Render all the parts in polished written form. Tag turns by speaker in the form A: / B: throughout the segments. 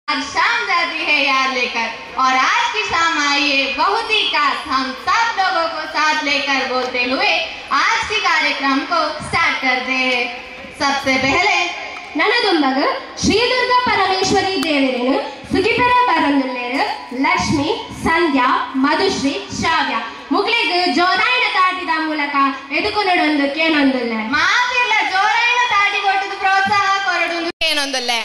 A: आज शाम जाती है यार लेकर और आज की शाम आई है बहुत ही खास। हम सब लोगों को साथ लेकर बोलते हुए आज के कार्यक्रम को स्टार्ट करते हैं। सबसे पहले
B: ನನದೊಂಬಗ ಶ್ರೀ ದುರ್ಗಾ ಪರಮೇಶ್ವರಿ ದೇವರೇನು ಸುಗಿಪೆರ ಬರಂದುಲ್ಲೇರು ಲಕ್ಷ್ಮಿ ಸಂಧ್ಯಾ ಮಧುಶ್ರೀ ಶ್ರಾವ್ಯ ಮುಗ್ಲಿಗೆ ಜೋರಾಯಿನ ತಾಟಿದ ಮೂಲಕ ಎದುಕೊನಡೊಂದು ಕೇನೊಂದುಲ್ಲೆ
A: ಮಾತಿಲ್ಲ ಜೋರಾಯಿನ ತಾಟಿ ಕೊಟ್ಟದು ಪ್ರೋತ್ಸಾಹ ಕೊರಡೊಂದು ಏನೊಂದುಲ್ಲೆ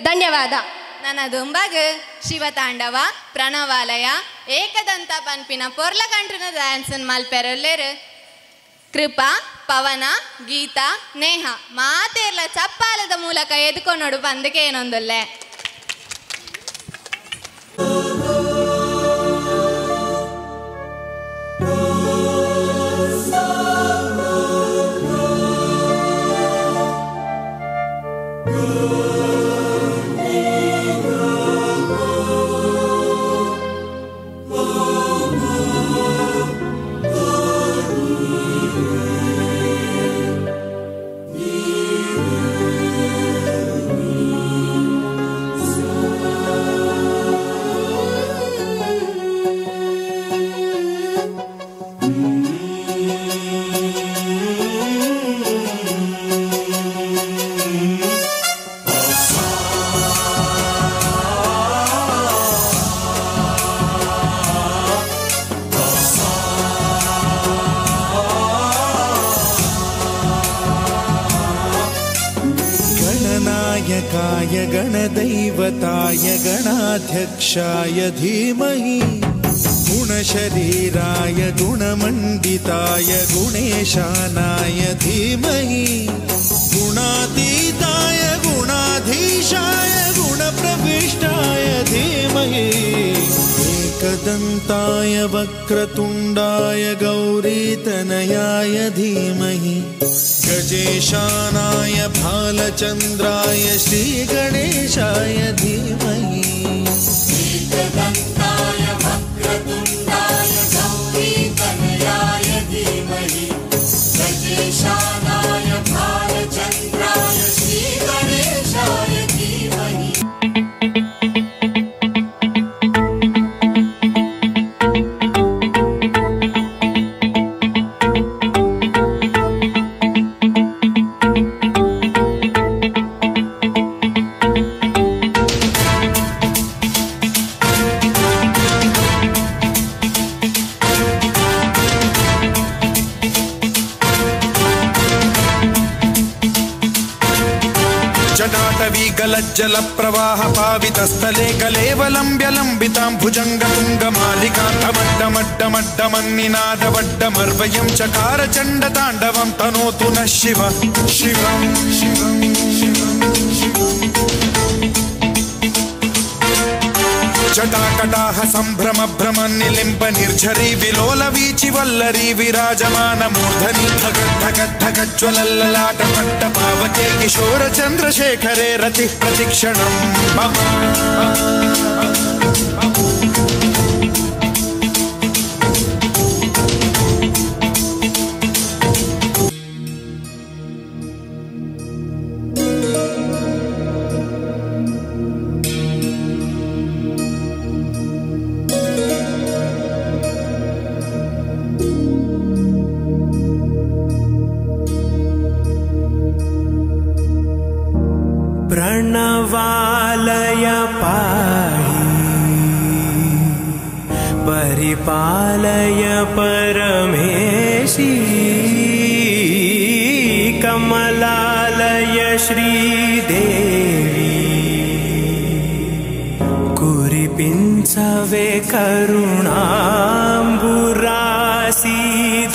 B: ಧನ್ಯವಾದ.
A: ನನ್ನ ದುಂಬಗ್ ಶಿವತಾಂಡವ ಪ್ರಣವಾಲಯ ಏಕದಂತ ಪನ್ಪಿನ ಪೊರ್ಲಕಂಠನ ಡ್ಯಾನ್ಸನ್ ಮಲ್ಪೆರಲ್ಲೇರು ಕೃಪಾ ಪವನ ಗೀತಾ ನೇಹ ಮಾತೇರ್ಲ ಚಪ್ಪಾಲದ ಮೂಲಕ ಎದ್ಕೊಂಡೋಡು ಬಂದಕ್ಕೆ ಏನೊಂದಲ್ಲೇ
C: गणनायकाय गणदैवताय गणाध्यक्षाय धीमहि गुणशरीराय गुणमण्डिताय गुणेशानाय धीमहि गुणातीताय गुणाधीशाय गुणप्रविष्टाय धीमहि एकदन्ताय वक्रतुण्डाय गौरीतनयाय धीमहि गजेशानाय भालचन्द्राय श्रीगणेशाय धीमहि एकदन्ताय वक्रतुण्डाय गौरीतनयाय धीमहि गजेशानाय भालचन्द्राय श्रीगणेशाय धीमहि जल प्रवाह पावितस्थले कलेवलंब्य लंबितां भुजंगतुंगमालिकान्तमड्डमड्डमड्डमन्निनादवड्डमर्वयं चकार चण्डताण्डवं तनोतु नः शिव शिवं शिवं शिवं जटाकटाह संभ्रम भ्रम निलिम्ब निर्झरी विलोल वीचि वल्लरी विराजमान मूर्धनि धगद्धगद्धगज्ज्वलल्ललाट पट्ट पावके किशोर चंद्रशेखरे रति प्रतिक्षणं मम
D: प्रणवालय पाहि परिपालय परमेशी कमलालय श्रीदेवी कुरिपिंचवे करुणांबुरासी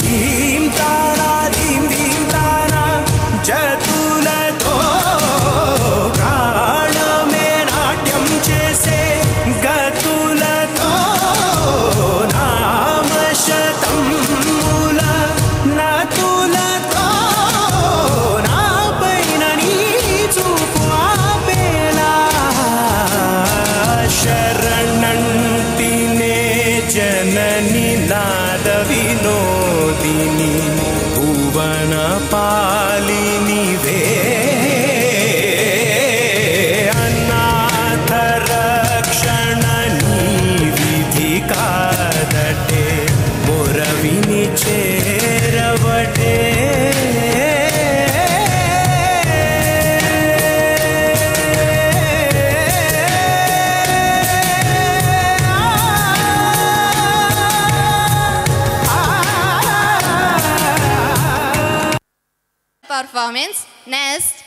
D: धीम तारा धीम धीम तारा जतुलतो गतुलतो नाम शतं मूल नतुलतो ना पैननी चूपुआपेला शरणन्तिने जननी नाद विनोदिनी भुवन पालिनी वे कादटे मोरविनी चेरवटे
A: performance next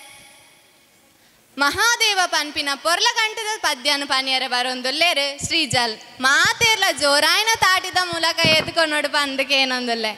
A: ಮಹಾದೇವ ಪನ್ಪಿನ ಪೊರ್ಲ ಕಂಠದ ಪದ್ಯನು ಪನಿಯರೆ ಬರೊಂದುಲ್ಲೇರು ಶ್ರೀಜಲ್ ಮಾತೇರ್ಲ ಜೋರಾಯಿನ ತಾಟಿದ ಮೂಲಕ ಎತ್ಕೊಂಡು ಬಂದಕ್ಕೆ ಏನೊಂದುಲ್ಲೆ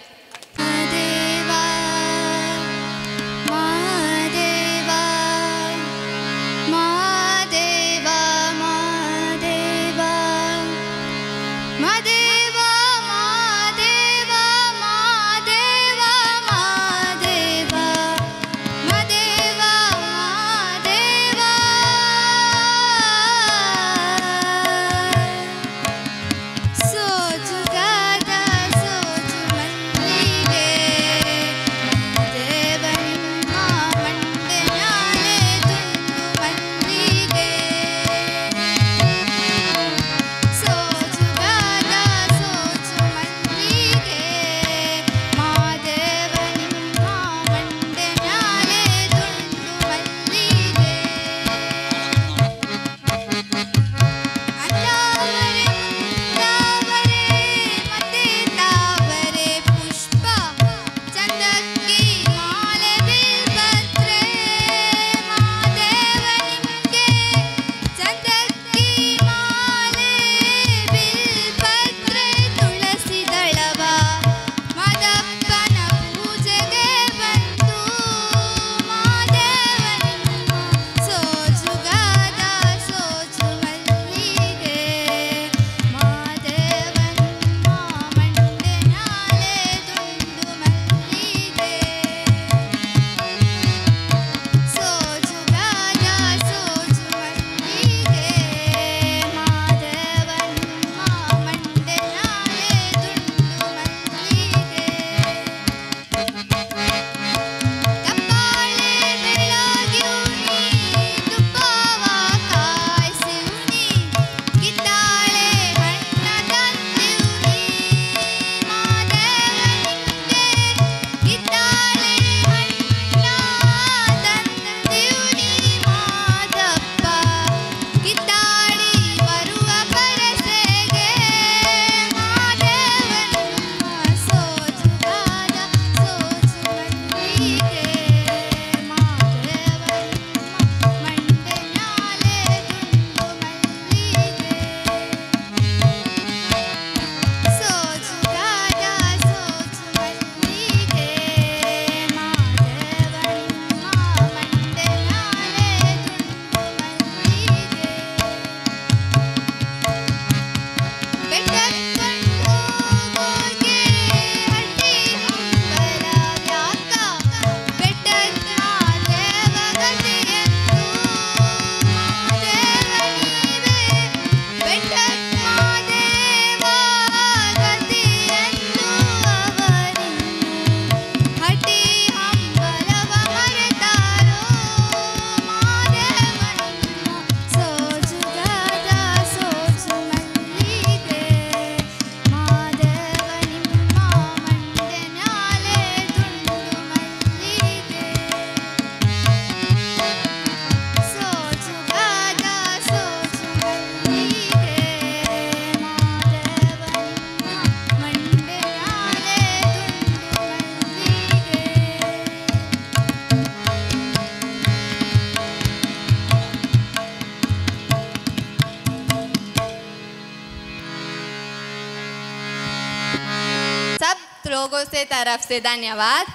A: लोगों से तरफ से धन्यवाद.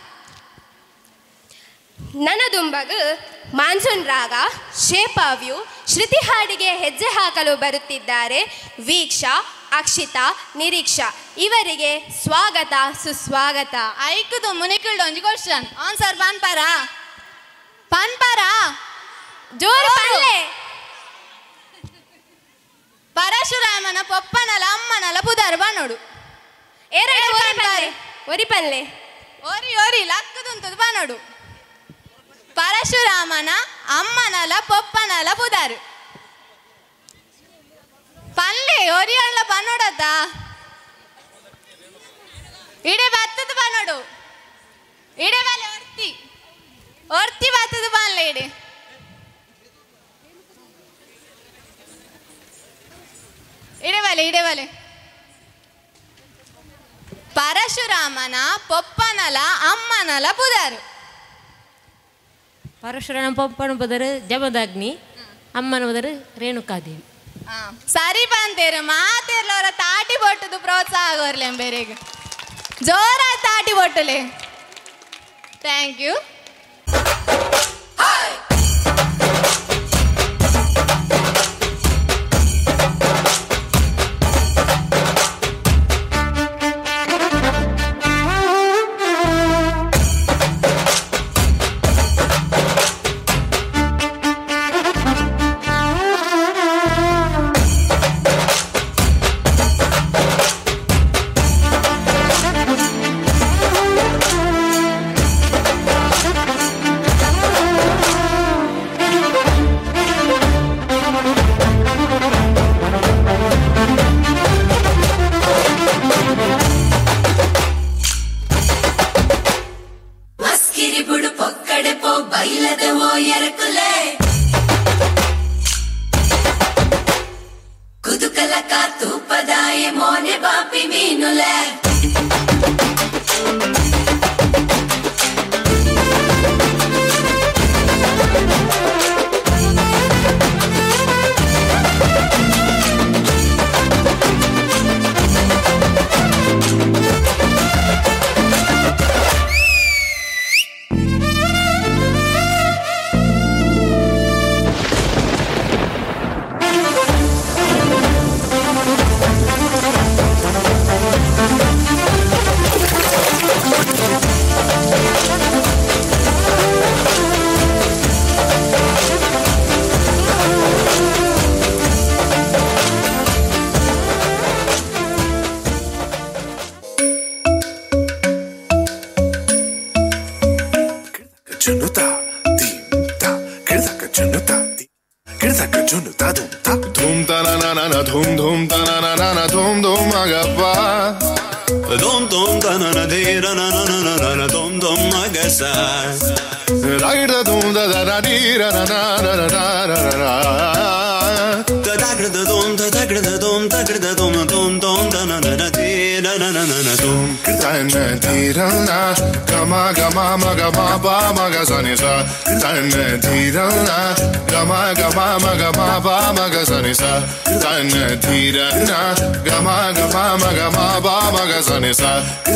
B: ನನದುಂಬಗ ಮಾನ್ಸೂನ್ ರಾಗ ಶೇಪಾವ್ಯು ಶ್ರುತಿ ಹಾಡಿಗೆ ಹೆಜ್ಜೆ ಹಾಕಲು ಬರುತ್ತಿದ್ದಾರೆ ವೀಕ್ಷಾ, ಅಕ್ಷಿತಾ, ನಿರೀಕ್ಷಾ. ಇವರಿಗೆ ಸ್ವಾಗತ ಸುಸ್ವಾಗತ.
A: ಐಕುದು ಮುನಿಕುಲ್ಡು ಒಂಜಿ ಕ್ವಶನ್ ಆನ್ಸರ್ ಪನ್ಪರ
B: ಜೋರು ಪಲ್ಲೆ.
A: ಪರಶುರಾಮನ ಪೊಪ್ಪನಲ ಅಮ್ಮನಲ ಪುದರ್ ಬನ್ನೋಡು
B: ಎರಡು ಒರಿ ಪಲ್ಲೆ
A: ಓರಿ ಓರಿ ಲಕ್ಕದುಂತದು ಬನ್ನೋಡು. ಪರಶುರಾಮನ ಅಮ್ಮನಲ ಪೊಪ್ಪನಲ ಪುದರ್ ಪಲ್ಲೆ ಒರಿಯಳ್ಳ ಬನ್ನೋಡತ್ತ ಇಡೆ ಬತ್ತದ ಬನ್ನೋಡು ಇಡೆ ಬಲೆ ಒರ್ತಿ ಬತ್ತದ ಬನ್ಲೆ ಇಡೆ ಇಡೆವಲೆ ಪರಶುರಾಮನ ಪೊಪ್ಪನಲ ಅಮ್ಮನಲ ಪುದರ್
E: ಪರಶುರಾಮ ಪಪ್ಪನ ಬದರು ಜಮದಗ್ನಿ, ಅಮ್ಮನ ಬದರು ರೇಣುಕಾದೇವಿ.
A: ಸರಿ ಬಂತೇರು ಮಾತಿರ್ಲ ಅವರ ತಾಟಿ ಬೊಟ್ಟದು ಪ್ರೋತ್ಸಾಹ ಆಗೋರ್ಲೆ ಬೇರೆಗೆ ಜೋರ ತಾಟಿ ಬೊಟ್ಟಲೆ. Thank you.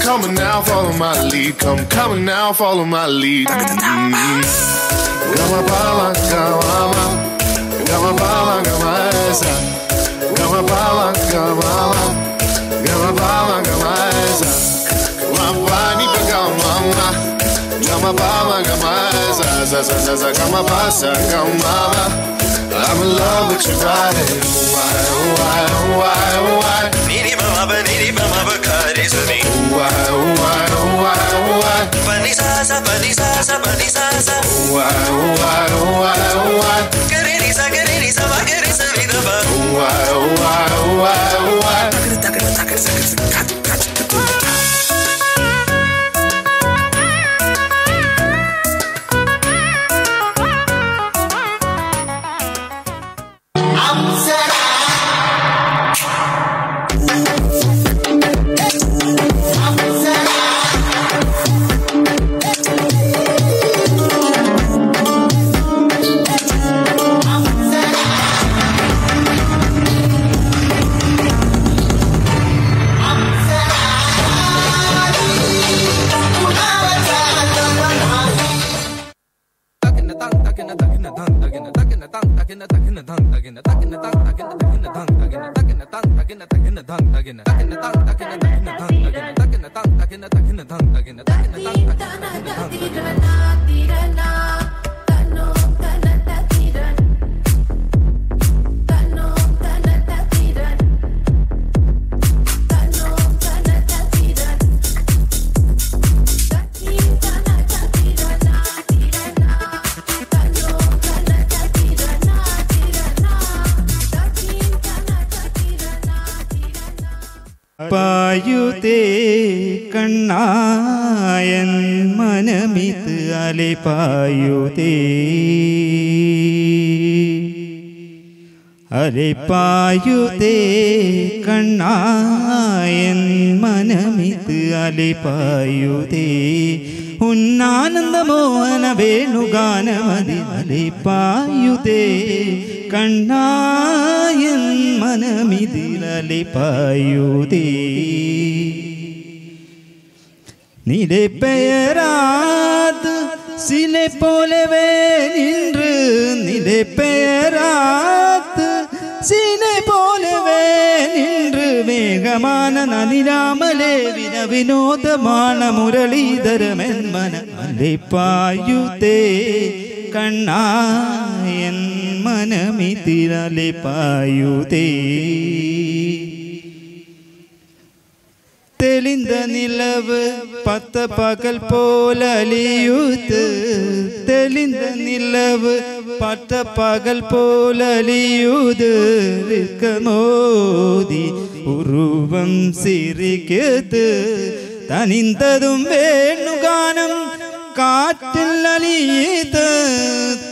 C: Come now, follow my lead. Come now, follow my lead. Gama bala, gama, gama bala, gama esa. Gama bala, gama, gama bala, gama esa. Wapani pa gama, gama bala, gama esa. Za gama pasa, gama. I'm in love with your body. Why? Niri mama ba kare suni. Why? Pani sa. Why? Kare ni sa ba kare sa vida ba. Why?
F: പായുതേ കണ്ണായൻ മനമിത് അലിപായുതേ അലിപായുതേ കണ്ണായൻ മനമിത് അലിപായുതേ ഉന്നാനന്ദ മോഹന വേണുഗാനമതി അലിപ്പായുതേ കണ്ണായൻ മനമിതിലലിപ്പായുതേ നിന്റെ പെയരാത് സിലെ പോലവേ നിன்று നിന്റെ പെയരാത് സിലെ പോലവേ നിன்று വേഗമാന നനിരാമലേ വിനോദമാന മുരളീധരമെന്മന അലിപ്പായുതേ കണ്ണായൻ മനമിതിലലിപ്പായുതേ തെളിந்த நிலவு பத்த பகல் போல அலியுது தெளிந்த நிலவு பத்த பகல் போல அலியுது மோதி உருவம் சிரிக்குது தனிந்ததும் வேணுகானம் காற்றில் அலியுது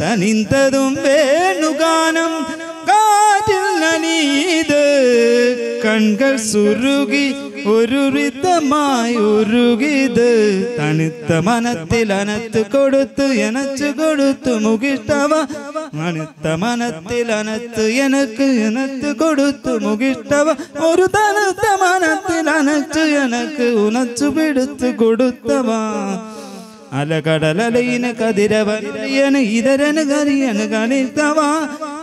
F: தனிந்ததும் வேணுகானம் காற்றில் அலியுது കൺകൾ സുരുകി ഒരു ഋതമായി ഉരുകിത് തണുത്ത മനത്തിൽ അനത്ത് കൊടുത്ത് എനച്ചു കൊടുത്തു മുകിഷ്ടവ തണുത്ത മനത്തിൽ അനത്ത് എനക്ക് എനത്ത് കൊടുത്തു മുകിഷ്ടവ ഒരു തണുത്ത മനത്തിൽ അനച്ചു എനക്ക് ഉണച്ചു പിടുത്തു കൊടുത്തവ അലകടലയിന് കതിരവരിയന് ഇതരന് കരിയന് കണിത്തവ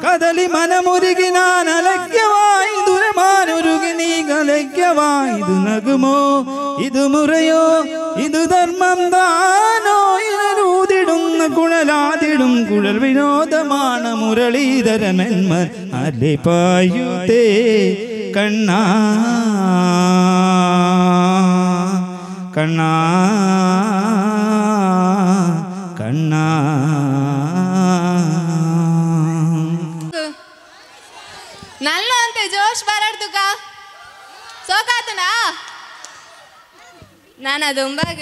F: കദലി മനമുരുകി ഞാൻ അലയ്ക്കവായി ദുരമാനൊരുകി നീ കലയ്ക്കവായി ഇത് നകുമോ ഇത് മുറയോ ഇത് ധർമ്മം താനോ ഇതൂതിടുന്ന കുഴലാതിടും കുഴൽ വിനോദമാണ് മുരളീധരമെന്മൻ അലിപ്പായുതേ കണ്ണാ കണ്ണാ ಕಣ್ಣಾ
A: ನಲ್ಲ ಅಂತೆ ಜೋಶ್ ಬರಡ್ದುಕ ಸೋಕಾತನಾ ನಾನು ಅದೊಂಬಾಗ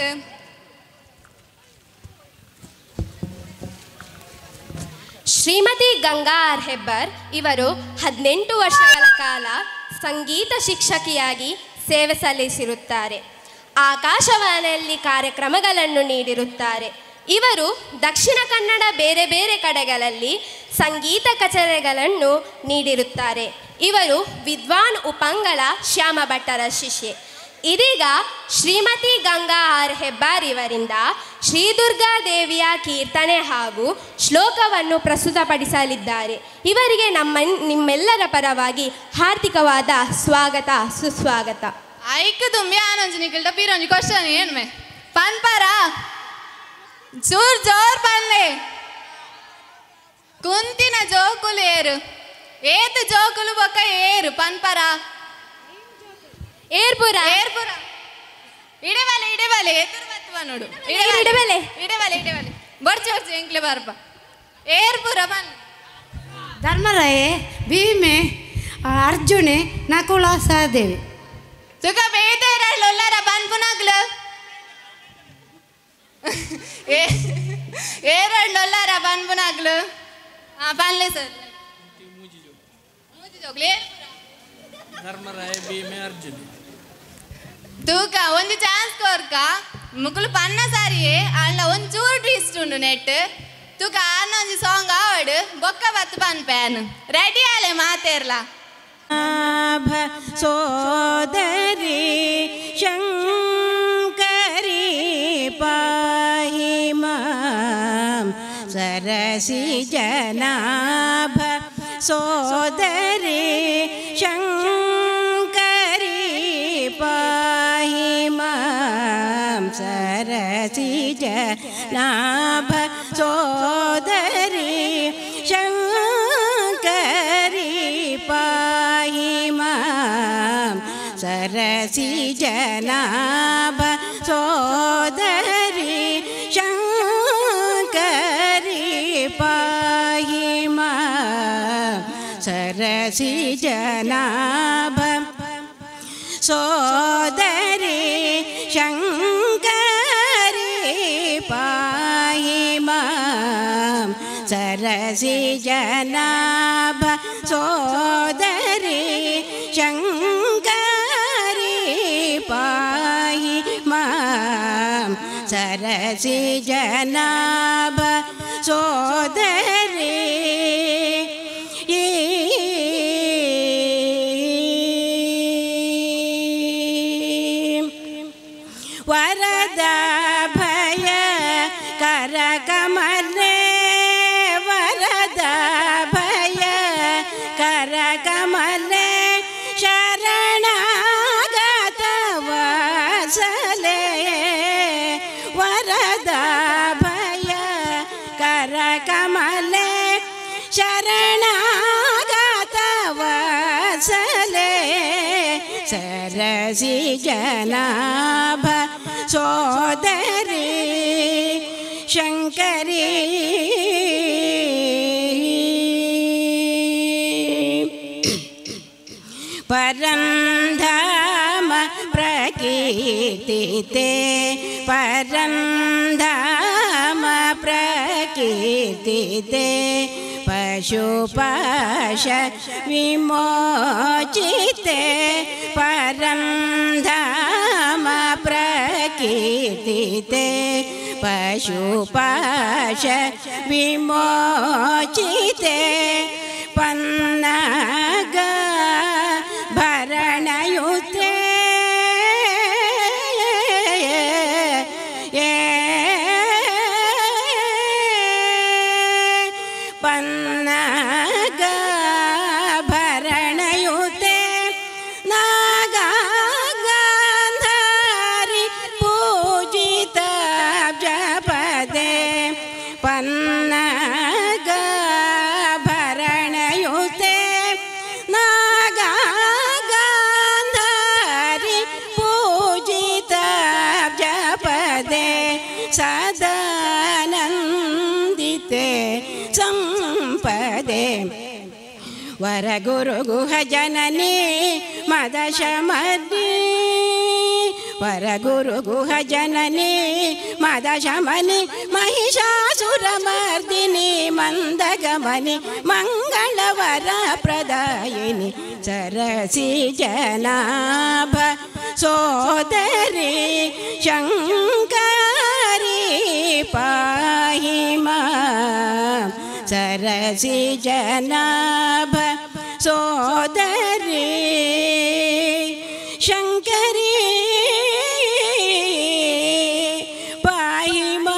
B: ಶ್ರೀಮತಿ ಗಂಗಾ ಆರ್ ಹೆಬ್ಬಾರ್ ಇವರು 18 ವರ್ಷಗಳ ಕಾಲ ಸಂಗೀತ ಶಿಕ್ಷಕಿಯಾಗಿ ಸೇವೆ ಸಲ್ಲಿಸಿರುತ್ತಾರೆ. ಆಕಾಶವಾಣಿಯಲ್ಲಿ ಕಾರ್ಯಕ್ರಮಗಳನ್ನು ನೀಡಿರುತ್ತಾರೆ. ಇವರು ದಕ್ಷಿಣ ಕನ್ನಡ ಬೇರೆ ಬೇರೆ ಕಡೆಗಳಲ್ಲಿ ಸಂಗೀತ ಕಚೇರಿಗಳನ್ನು ನೀಡಿರುತ್ತಾರೆ. ಇವರು ವಿದ್ವಾನ್ ಉಪಂಗಳ ಶ್ಯಾಮ ಭಟ್ಟರ ಶಿಷ್ಯೆ. ಇದೀಗ ಶ್ರೀಮತಿ ಗಂಗಾ ಆರ್ ಹೆಬ್ಬಾರ್ ಇವರಿಂದ ಶ್ರೀ ದುರ್ಗಾ ದೇವಿಯ ಕೀರ್ತನೆ ಹಾಗೂ ಶ್ಲೋಕವನ್ನು ಪ್ರಸ್ತುತಪಡಿಸಲಿದ್ದಾರೆ. ಇವರಿಗೆ ನಿಮ್ಮೆಲ್ಲರ ಪರವಾಗಿ ಹಾರ್ದಿಕವಾದ ಸ್ವಾಗತ ಸುಸ್ವಾಗತ.
A: ಐಕು ತುಂಬಿ ಆನಂಜನಿಕಲ್ಟ ಪೀರೊಂಜಿ ಕ್ವಶನ್ ಏನ್ಮೆ ಪನ್ಪರ ಜೋರ್ ಜೋರ್ ಪನ್ಲೆ ಕುಂತಿನ ಜೋಕುಲು ಏರು ಏತು ಜೋಕುಲು ಬೊಕ್ಕ ಏರು ಪನ್ಪರ
B: ಏರ್ಪುರ
A: ಏರ್ಪುರ ಇಡೆಬಲೆ ಇಡೆಬಲೆ ಎದುರು ಬತ್ತುವ ನೋಡು
B: ಇಡೆಬಲೆ
A: ಇಡೆಬಲೆ ಇಡೆಬಲೆ ಬರ್ಚಿ ಬರ್ಚಿ ಎಂಕ್ಲೆ ಬರ್ಪ ಏರ್ಪುರ ಪನ್
G: ಧರ್ಮರಾಯೇ ಭೀಮೆ ಅರ್ಜುನೆ ನಕುಲ ಸಹದೇವಿ
A: ತುಕ ಬೇತೆ ಲೊಲ್ಲರ ಪನ್ಪುನಗ್ಲು ಏರಡ್ ಲೊಲ್ಲರ ಪನ್ಪುನಗ್ಲು ಪನ್ಲೆ ಸರ್ ಮೂಜಿ ಜೋಗ್ಲಿ
D: ಧರ್ಮರಾಯ ಭೀಮೆ ಅರ್ಜುನ
A: ತೂಕ ಒಂದು ಚಾನ್ಸ್ ಕೋರ್ಕ ಮುಕ್ಕಲು ಪನ್ನ ಸಾರಿಯೇ ಅಲ್ಲ ಒಂಚೂರು ಟ್ವಿಸ್ಟ್ ಉಂಡು ನೆಟ್ ತೂಕ ಆನೊಂದು ಸಾಂಗ್ ಆವಡು ಬೊಕ್ಕ ಬತ್ತು ಪನ್ಪೇನು ರೆಡಿ ಆಲೆ ಮಾತೇರ್ಲ
G: ಸೋದರಿ ಶಂಕರಿ ಪಾಹಿ ಮಾಂ ಸರಸಿ ಜನಾಭ ಸೋದರಿ ಶಂಕರಿ ಪಾಹಿ ಮಾಂ ಸರಸಿ ಜನಾಭ ಸೋದರಿ ಶಂಕರಿ ಪಾಹಿ ಮಾಂ ಸರಸಿ ಜನಾಭ ಸೋದರಿ ಶಂಕರಿ ಪಾಹಿ ಮಾಂ ಸರಸಿ ಜನಾಭ ಸೋದರಿ ಶಂಕರಿ ಪಾಹಿ ಮಾಂ ಸರಸಿ ಜನಾಭ ಸೋದರಿ ಶಂಕರಿ ಪಾಹಿ ಮಾಂ ಸರಸಿ ಸರಸಿ ಜನಾಭ ಸೋದರಿ ವರದ ಭಯ ಕರ ಕಮಲೆ ವರದ ಭಯ ಕರ ಕಮಲೆ ಶರಣಾಗತ ವಸಲೆ ವರದ ಭಯ ಕರ ಕಮಲೆ ಶರಣಾಗತ ವಸಲೆ ಸರಸಿ ಜನಾಭ ಸೋದರಿ ಶಂಕರಿ ಪರಂಧಾಮ ಪ್ರಕೀರ್ತಿತೆ ಪರಂಧಾಮ ಪ್ರಕೀರ್ತಿತೆ ಪಶುಪಾಶ ವಿಮೋಚಿತೆ ಪರಂಧಾಮ ಪ್ರಕೀರ್ತಿತೆ ಪಶುಪಾಶ ವಿಮೋಚಿತೆ ಪನ್ನಗ ಭರಣಯುತೆ ಪನ್ನಗ ಭರಣಯುತೆ ನಾಗಾಂಧಾರಿ ಪೂಜಿತ ಜಪದೆ ಪನ್ನಗ ಭರಣಯುತೆ ನಾಗಾಂಧಾರಿ ಪೂಜಿತ ಜಪದೆ ಸದಾನಂದಿತೆ ಸಂಪದೆ ವರಗುರು ಗುಹ ಜನನಿ ಮದಶಮನಿ ವರಗುರು ಗುಹ ಜನನಿ ಮದಶಮನಿ ಮಹಿಷಾಸುರಮರ್ದಿನಿ ಮಂದಗಮನಿ ಮಂಗಳವರ ಪ್ರದಾಯಿನಿ ಸರಸಿ ಜನಾಭ ಸೋದರಿ ಶಂಕರಿ ಪಾಹಿ ಮಾಂ ಸರಸಿ ಜನಾಭ ಸೋದರಿ ಶಂಕರಿ ಪಾಹಿ ಮಾಂ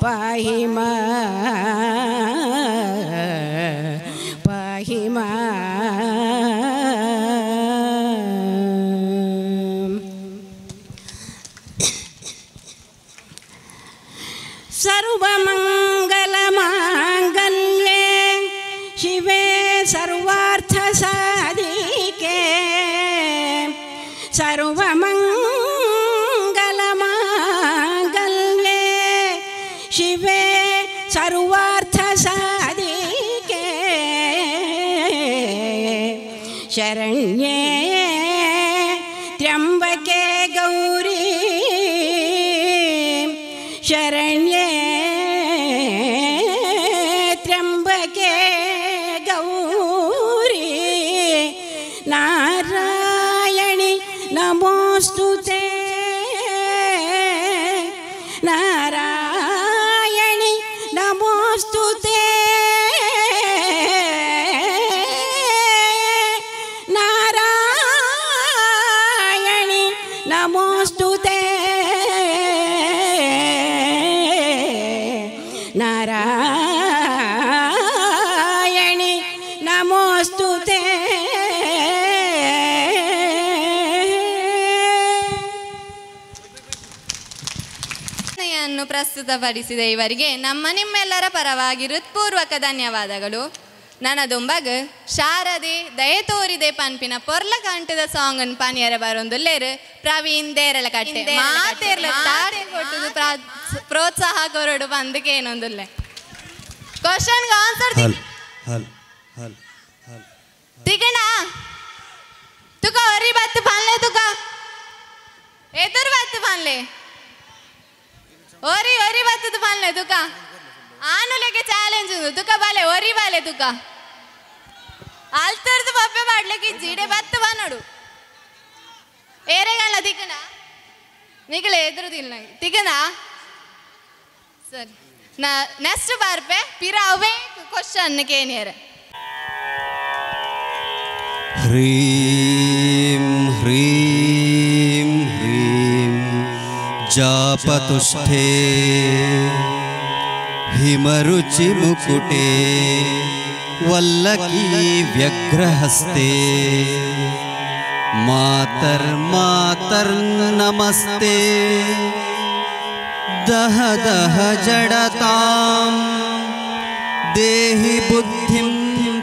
G: ಪಾಹಿ ಮಾಂ ಪಾಹಿ ಮಾಂ ಸರ್ವಮಂಗಲಮಾಂಗಲ್ಯೆ ಶಿವೆ ಸರ್ವಾರ್ಥಸಾಧಿಕೆ ಸರ್ವಮಂಗಲಮಾಂಗಲ್ಯೆ ಶಿವೆ ಸರ್ವಾರ್ಥಸಾಧಿಕೆ ಶರಣ್ಯೇ ತ್ರ್ಯಂಬಕೆ ಗೌರಿ ಶರಣ್ಯೇ ತ್ರ್ಯಂಬಕೆ ಗೌರಿ ನಾರಾಯಣಿ ನಮೋಸ್ತುತೆ ನಾರಾಯಣಿ ನಮೋಸ್ತುತೆ ನಾರಾಯಣಿ ನಮೋಸ್ತುತೆ ನಾರಾಯಣಿ ನಮೋಸ್ತುತೆ
A: ಯನ್ನು ಪ್ರಸ್ತುತಪಡಿಸಿದ ಇವರಿಗೆ ನಮ್ಮ ನಿಮ್ಮೆಲ್ಲರ ಪರವಾಗಿ ಹೃತ್ಪೂರ್ವಕ ಧನ್ಯವಾದಗಳು. ನನದುಂಬಗ್ ಶಾರದೆ ದಯೆ ತೋರಿದೆ ಪನ್ಪಿನ ಪೊರ್ಲ ಕಂಠದ ಸಾಂಗ್ ಅನ್ನು ಪನಿಯರ ಬರೊಂದುಲ್ಲೇರು ಪ್ರವೀಣ್ ದೇರಳ ಕಟ್ಟೆ ಮಾತೇರ್ಲ ತಾಡೆ ಕೊಟ್ಟದು ಪ್ರೋತ್ಸಾಹ ಕೊರಡು ಬಂದಕ್ಕೆ ಏನೊಂದುಲ್ಲೆ ಕ್ವಶನ್ಗೆ ಆನ್ಸರ್ ತಿಗಣ ತುಕ ಒರಿ ಬತ್ತು ಪನ್ಲೆ ತುಕ ಎದುರು ಬತ್ತು ಪನ್ಲೆ ಒರಿ ಒರಿ ಬತ್ತದು ಪನ್ಲೆ ತುಕ ಆನುಲೆಗೆ ಚಾಲೆಂಜ್ ತುಕ ಬಾಲೆ ಒರಿ ಬಾಲೆ ತುಕ ಅಲ್ತರ್ದು ಬಬ್ಬೆ ಮಾಡ್ಲಿಕ್ಕೆ ಜಿಡೆ ಬತ್ತವ ನೋಡು ಏರೆಗಳ ತಿಕ್ಕನ ನಿಗಳೆ ಎದುರುದಿಲ್ಲ ತಿಕ್ಕನ ಸರಿ ನಾ ನೆಕ್ಸ್ಟ್ ಬಾರ್ಪೆ ಪಿರ ಅವೇ ಕ್ವಶನ್ ಕೇನಿಯರೆ
H: ಹ್ರೀಂ ಹ್ರೀಂ ಹ್ರೀಂ ಜಾಪತುಷ್ಠೇ ಹಿಮರುಚಿ ಮುಕುಟೆ ವಲ್ಲಕೀ ವ್ಯಗ್ರಹಸ್ತೆ ಮಾತರ್ಮಾತರ್ನಮಸ್ತೆ ದಹ ದಹ ಜಡತಾಂ ದೇಹಿ ಬುದ್ಧಿಂ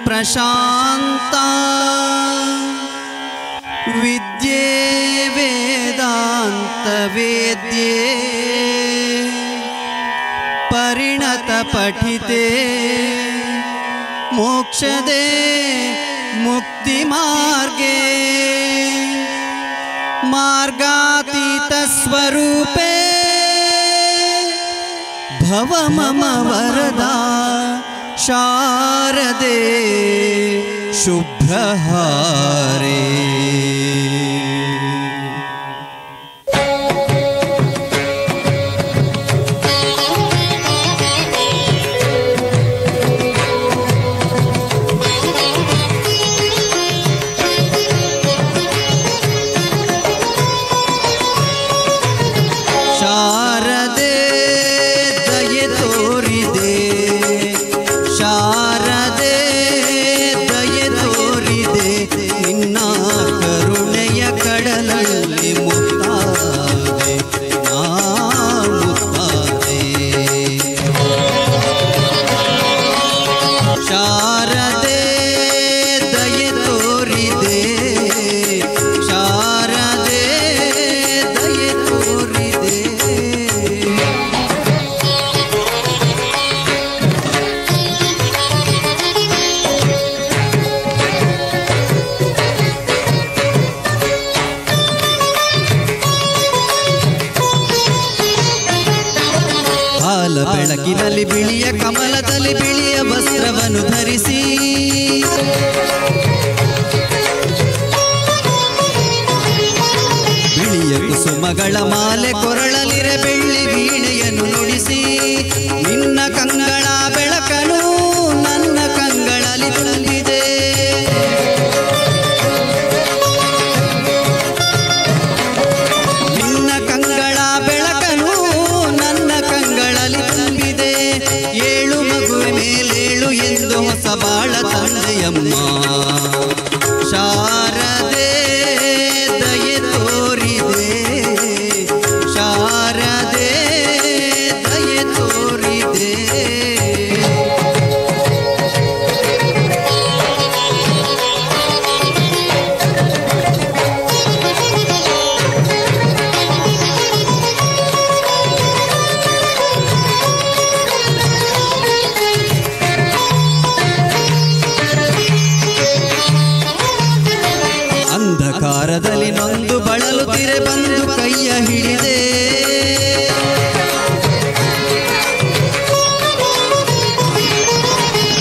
H: ಪ್ರಶಾಂತಾ ವಿದ್ಯೆ ವೇದಾಂತ ವೇದ್ಯೆ ಪರಿಣತ ಪಠಿತೆ ಮೋಕ್ಷದೆ ಮುಕ್ತಿ ಮಾರ್ಗೆ ಮಾರ್ಗಾತೀತ ಸ್ವರೂಪೇ ಭವ ಮಮ ವರದಾ ಶಾರದೆ ಶುಭ್ರಹಾರೇ ಬೆಳಕಿನಲ್ಲಿ ಬಿಳಿಯ ಕಮಲದಲ್ಲಿ ಬಿಳಿಯ ವಸ್ತ್ರವನ್ನು ಧರಿಸಿ ಬಿಳಿಯ ಕುಸುಮಗಳ ಮಾಲೆ ಕೊರಳಲಿರೆ ಬೆಳ್ಳಿ ವೀಣೆಯನ್ನು ನುಡಿಸಿ ನಿನ್ನ ಕಂಗಳ ಬೆಳಕನು ನನ್ನ ಕಂಗಳಲ್ಲಿ ತುಂಬಿದೆ ನಿನ್ನ ಕಂಗಳ ಬೆಳಕನು ನನ್ನ ಕಂಗಳಲ್ಲಿ ತುಂಬಿದೆ ಏಳು ಮಗುವೆ ಮೇಲೇಳು ಎಂದು ಹೊಸ ಬಾಳ ತಂದೆಯಮ್ಮ ಶಾರದೆ ದಯೆ ತೋರಿದೆ ಶಾರದೆ ದಯೆ ತೋರಿದೆ ಅಂಧಕಾರದಲ್ಲಿ ನೊಂದು ಬಳಲುತ್ತಿರೆ ಬಂದು ಕೈಯ ಹಿಡಿದೆ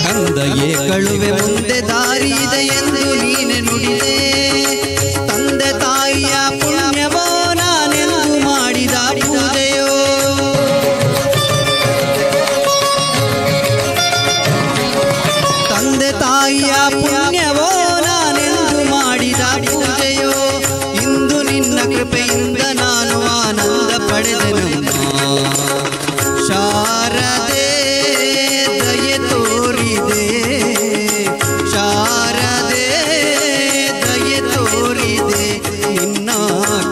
H: ಕಂದಯೇ ಕಳುವೆ ಮುಂದೆ ದಾರಿ ಇದೆ ಎಂದು ನೀನೆ ನುಡಿದೆ ತಂದೆ ತಾಯಿಯ ಪುಣ್ಯವೋ ನಾನೆಂದು ಮಾಡಿದ ಪೂಜೆಯೋ ತಂದೆ ತಾಯಿಯ ಪುಣ್ಯವೋ ನಾನೆಂದು ಮಾಡಿದ ಪೂಜೆಯೋ ಇಂದು ನಿನ್ನ ಕೃಪೆಯಿಂದ ನಾನು ಆನಂದ ಪಡೆದೆನಮ್ಮ ಶಾರದೆ ದಯೆ ತೋರಿದೆ ಶಾರದೆ ದಯೆ ತೋರಿದೆ ನಿನ್ನ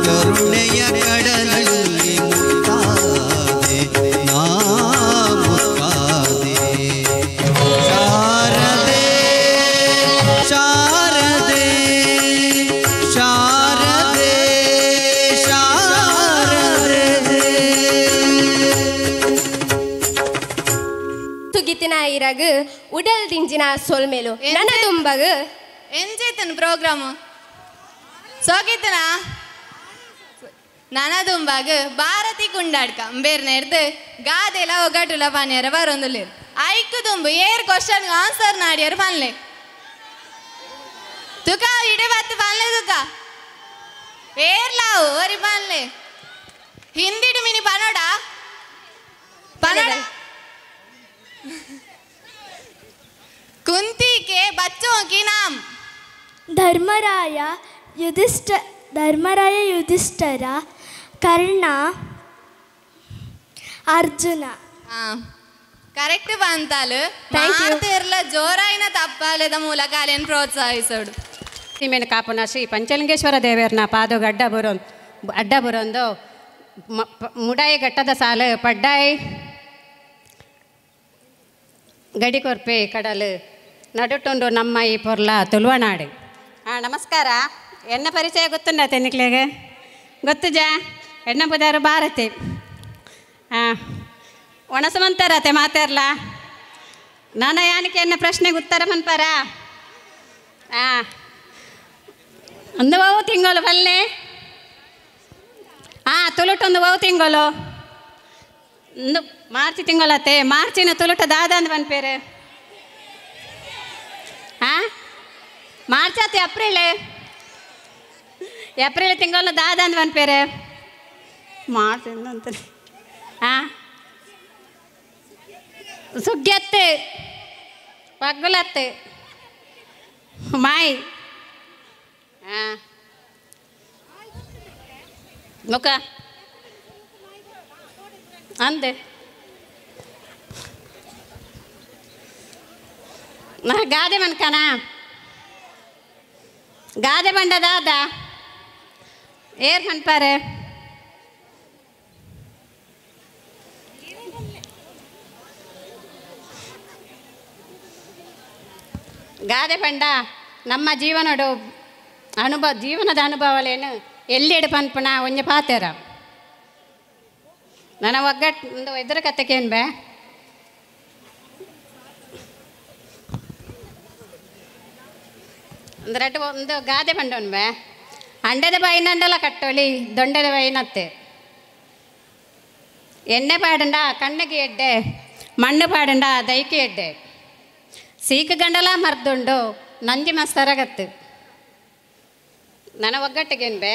H: ಕರುಣೆಯ ಕಡಲಲ್ಲಿ ಮುಕ್ತಾದೆ ನಾ ಮುಕ್ತಾದೆ ಶಾರದೆ ಶಾರದೆ ಶಾರದೆ ಶಾರದೆ
B: ತುಗಿತಿನ ಇರಗ್ ಉಡಲ್ ದಿಂಜಿನ ಸೊಲ್ಮೆಲು ನನ್ನ ತುಂಬಗ್
A: ಎಂಜೇತನ ಪ್ರೋಗ್ರಾಮ್ ಸೋಗಿತನ ನನದುಂಬಾಗ ಭಾರತಿ ಕುಂಡಾಡ್ಕ ಬೇರೆ ನೆಡ್ದು ಗಾದೆಲ ಒಗಟುಲ ಪಾನ್ಯಾರ ಬರೊಂದುಲ್ಲೇರು ಐಕು ತುಂಬು ಏರ್ ಕ್ವಶನ್ ಆನ್ಸರ್ ನಾಡ್ಯಾರ ಪನ್ಲೆ ತುಕ ಇಡೆ ಬತ್ತು ಪನ್ಲೆ ತುಕ ಏರ್ಲಾ ಓರಿ ಬಾನ್ಲೆ ಹಿಂದಿಡು ಮಿನಿ ಪನೋಡ कुंती के बच्चों की नाम
I: धर्मराय युधिष्ठिर कर्ण अर्जुन
A: ಕರೆಕ್ಟ್ ಬಂತಾಲು ಮಾತೆರ್ಲ ಜೋರಾಯಿನ ತಪ್ಪಾಲೆದ ಮೂಲಕ ಅಲ್ಲೇನು ಪ್ರೋತ್ಸಾಹಿಸೋಡು
J: ಸೀಮೆನ ಕಾಪುನ ಶ್ರೀ ಪಂಚಲಿಂಗೇಶ್ವರ ದೇವರನ ಪಾದೋಗ ಅಡ್ಡ ಬರೋಂದು ಮುಡಾಯಿ ಘಟ್ಟದ ಸಾಲು ಪಡ್ಡಾಯಿ ಗಡಿಕೊರ್ಪೆ ಕಡಲು ನಡುಟುಂಡು ನಮ್ಮ ಈ ಪೊರ್ಲ ತುಳುವನಾಡು ನಮಸ್ಕಾರ ಎನ್ನ ಪರಿಚಯ ಗೊತ್ತುಂಡ ತೆನ್ನಿಕ್ಲೆಗೆ ಗೊತ್ತು ಜಾ ಎಣ್ಣ ಬುದಾರು ಭಾರತಿ ಒಣಸಮಂತಾರತೆ ಮಾತಾರ್ಲ ನಾನು ಯಾನಕ್ಕೆ ಎನ್ನ ಪ್ರಶ್ನೆಗೆ ಉತ್ತರ ಮನ್ಪಾರ ಒಂದು ಬಾವು ತಿಂಗಳು ಬಲ್ಲೆ ತುಳುಟೊಂದು ಬಾವು ತಿಂಗಳು ಒಂದು ಮಾರ್ಚ್ ತಿಂಗಳತ್ತೆ ಮಾರ್ಚಿನ ತುಳುಟ ದಾದ ಅಂದ್ ಬನ್ಪೇರೆ ಮಾರ್ಚ್ ಆತ ಏಪ್ರಿಲ್ ತಿಂಗಳು ದಾದ ಅಂದ್ ಬನ್ಪೇರೆ ಮಾರ್ಚ್ ಅಂತ ಸುಗ್ಗಿಯತ್ತೆ ಪಗ್ಗುಲತ್ತೆ ಮಾಯಿ ಮುಖ ಅಂದೆ ಗಾದೆ ಮನ್ಕನ ಗಾದೆ ಬಂಡ ದಾದ ಏರ್ ಮನ್ಪಾರೆ ಗಾದೆ ಬಂಡ ನಮ್ಮ ಜೀವನಡು ಜೀವನದ ಅನುಭವಲೇನು ಎಲ್ಲಿಡು ಪನ್ಪುಣ ಒಂಜ ಪಾತೆರ ನನ್ನ ಒಗ್ಗಟ್ಟು ಒಂದು ಎದುರ ಕತೆಕೇನು ಬೇ ಒಂದೆರಡು ಒಂದು ಗಾದೆ ಬಂಡವನು ಬೇ ಅಂಡದ ಬಾಯಿನಂಡಲ ಕಟ್ಟೋಳಿ ದೊಂಡದ ಬಾಯಿನತ್ತೆ ಎಣ್ಣೆ ಪಾಡಂಡ ಕಣ್ಣಿಗೆ ಎಡ್ಡೆ ಮಣ್ಣು ಪಾಡಂಡ ದೈಕೆ ಎಡ್ಡೆ ಸೀಕು ಗಂಡಲ ಮರ್ದುಂಡು ನಂಜಿ ಮಸ್ತರಗತ್ತು ನನ್ನ ಒಗ್ಗಟ್ಟಿಗೇನು ಬೇ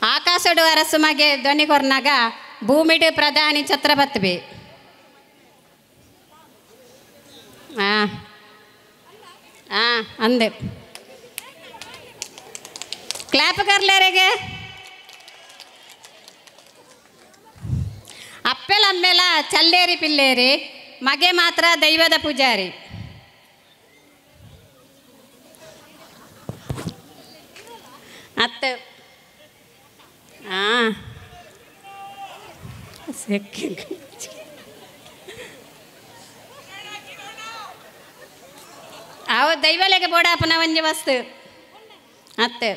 J: ಆಕಾಶಡು ಅರಸು ಮಗೆ ಧ್ವನಿ ಕೊರ್ನಾಗ ಭೂಮಿಡು ಪ್ರಧಾನಿ ಛತ್ರಪತಿ ಬಿ ಅಂದೆ ಕ್ಲಾಪ್ ಕರ್ಲೇರೆಗೆ ಅಪ್ಪೆಲ ಅಮ್ಮೆಲ ಚಲ್ಲೇರಿ ಪಿಲ್ಲೇರಿ ಮಗೆ ಮಾತ್ರ ದೈವದ ಪೂಜಾರಿ ಅತ್ತೆ ಅವ ದೈವಲೆಗೆ ಬೋಡಾಪನ ಒಂಜಿ ವಸ್ತು ಅತ್ತೆ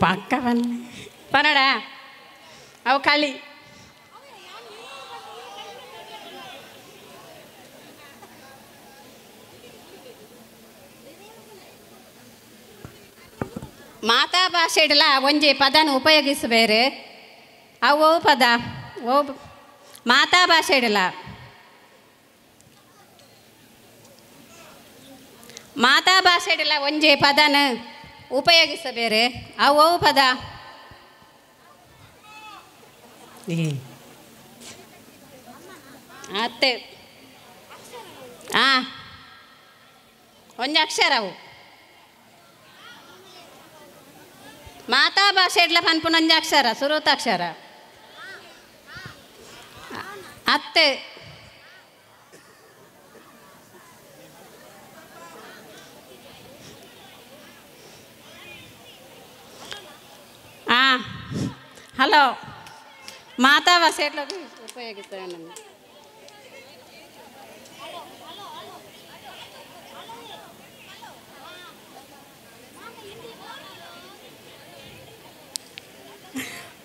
J: ಪಕ್ಕ ಬನ್ನಿ ಪನಡ ಅವು ಕಳಿ ಮಾತಾ ಭಾಷೆಡ್ಲ ಒಂಜಿ ಪದನ ಉಪಯೋಗಿಸಬೇರೆ ಅವು ಪದ ಓ ಮಾತಾ ಭಾಷೆಡ್ಲ ಮಾತಾ ಭಾಷೆಡ್ಲ ಒಂಜಿ ಪದನ ಉಪಯೋಗಿಸಬೇರೆ ಅವು ಪದ ಅತ್ತೆ ಒಂಜಿ ಅಕ್ಷರವು ಮಾತಾ ಭಾಷೆಡ್ಲ ಪನ್ಪುನೊಂಜಿ ಅಕ್ಷರ ಸುರುತಾಕ್ಷರ ಅತ್ತೆ ಹಲೋ ಮಾತಾ ಭಾಷೆಡ್ಲ ಉಪಯೋಗಿಸ್ತಾರೆ ನಮಗೆ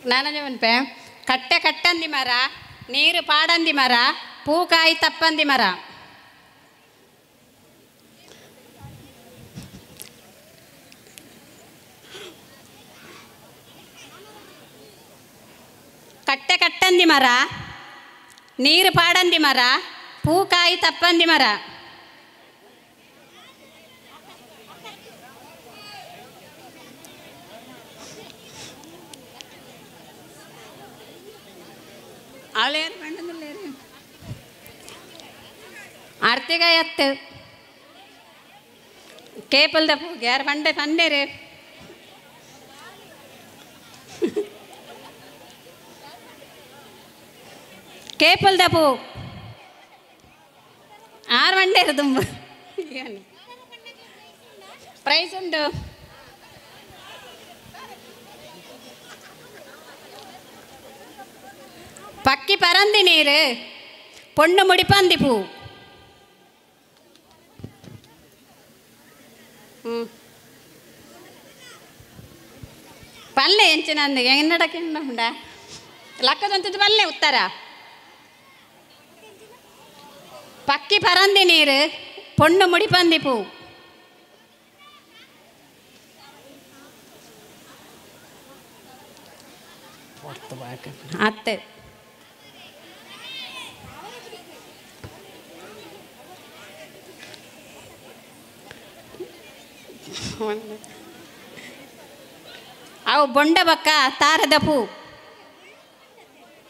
J: ನಾನಂಜೆ ಮನ್ಪೆ ಕಟ್ಟೆ ಕಟ್ಟಂದಿ ಮರ ನೀರು ಪಾಡಂದಿ ಮರ ಪೂಕಾಯಿ ತಪ್ಪಂದಿ ಮರ ಕಟ್ಟೆ ಕಟ್ಟಂದಿ ಮರ ನೀರು ಪಾಡಂದಿ ಮರ ಪೂಕಾಯಿ ತಪ್ಪಂದಿ ಮರ ಅವಳೇನು ಬಣ್ಣದಲ್ಲೇರು ಆರ್ತಿಗಾಯ ಅತ್ತು ಕೇಪಲ್ದ ಪೂಗೆ ಯಾರು ಬಂಡೆ ಪಂಡೇರೆ ಕೇಪಲ್ದ ಪೂ ಆರು ಬಂಡೇರು ತುಂಬ ಪ್ರೈಸ್ ಉಂಟು ಪಕ್ಕಿ ಪರಂದಿ ನೀರು ಪೊಣ್ಣು ಮುಡಿಪಂದಿ ಪೂ ಪಲ್ಲೆ ಎಂಚಿನ ಎನ್ನಡಕ್ಕೆ ಉಂಡ ಲಕ್ಕದಂತದ್ದು ಪಲ್ಲೆ ಉತ್ತರ ಪಕ್ಕಿ ಪರಂದಿ ನೀರು ಪೊಣ್ಣು ಮುಡಿಪಂದಿ ಪೂ ಅತ್ತೆ ಅವು ಬೊಂಡ ಬಕ್ಕ ತಾರದ ಪೂ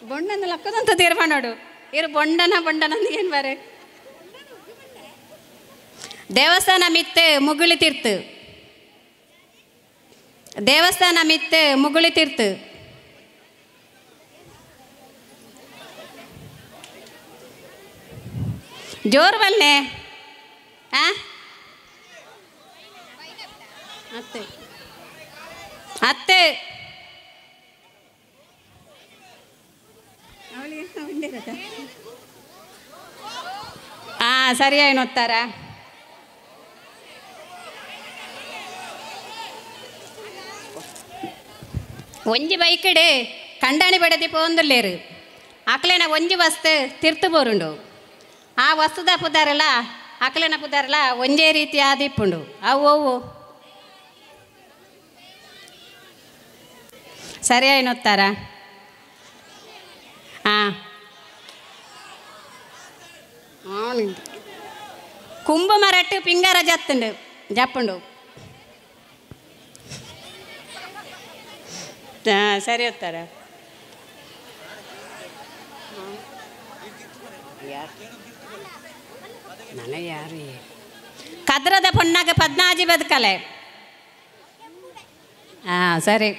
J: ಬೊಂಡನ ಲಕ್ಕದಂತ ತೀರ್ಮ ನೋಡು ಇರು ಬೊಂಡನ ಏನು ಬಾರೆ ದೇವಸ್ಥಾನ ಮಿತ್ತು ಮುಗುಳಿ ತೀರ್ತು ದೇವಸ್ಥಾನ ಮಿತ್ತು ಮುಗುಳಿ ತೀರ್ತು ಜೋರು ಬಲ್ಲೆ ಅತ್ತೆ ಅತ್ತೆ ಸರಿಯಾಗಿ ನೋಡ್ತಾರ ಒಂಜಿ ಬೈಕಡೆ ಕಂಡಾಣಿ ಬಡದಿ ಪೋಂದುಲ್ಲೇರು ಅಕ್ಲೇನ ಒಂಜಿ ವಸ್ತು ತಿರ್ತು ಬೋರುಂಡು ಆ ವಸ್ತುದ ಪುದಾರಲ್ಲ ಅಕ್ಲೇನ ಪುದಾರಲ್ಲ ಒಂದೇ ರೀತಿ ಆದಿಪ್ಪುಂಡು ಅವು ಸರಿಯಾಗಿ ನೋಡ್ತಾರ ಕುಂಭ ಮರಟ್ಟು ಪಿಂಗಾರ ಜಪ್ಪುಂಡು ಸರಿ ಹೋಗ್ತಾರ ನನಗೆ ಯಾರು ಕದ್ರದ ಪೊಣ್ಣಾಗ ಪದ್ನಾಜಿ ಬದುಕಲೆ ಸರಿ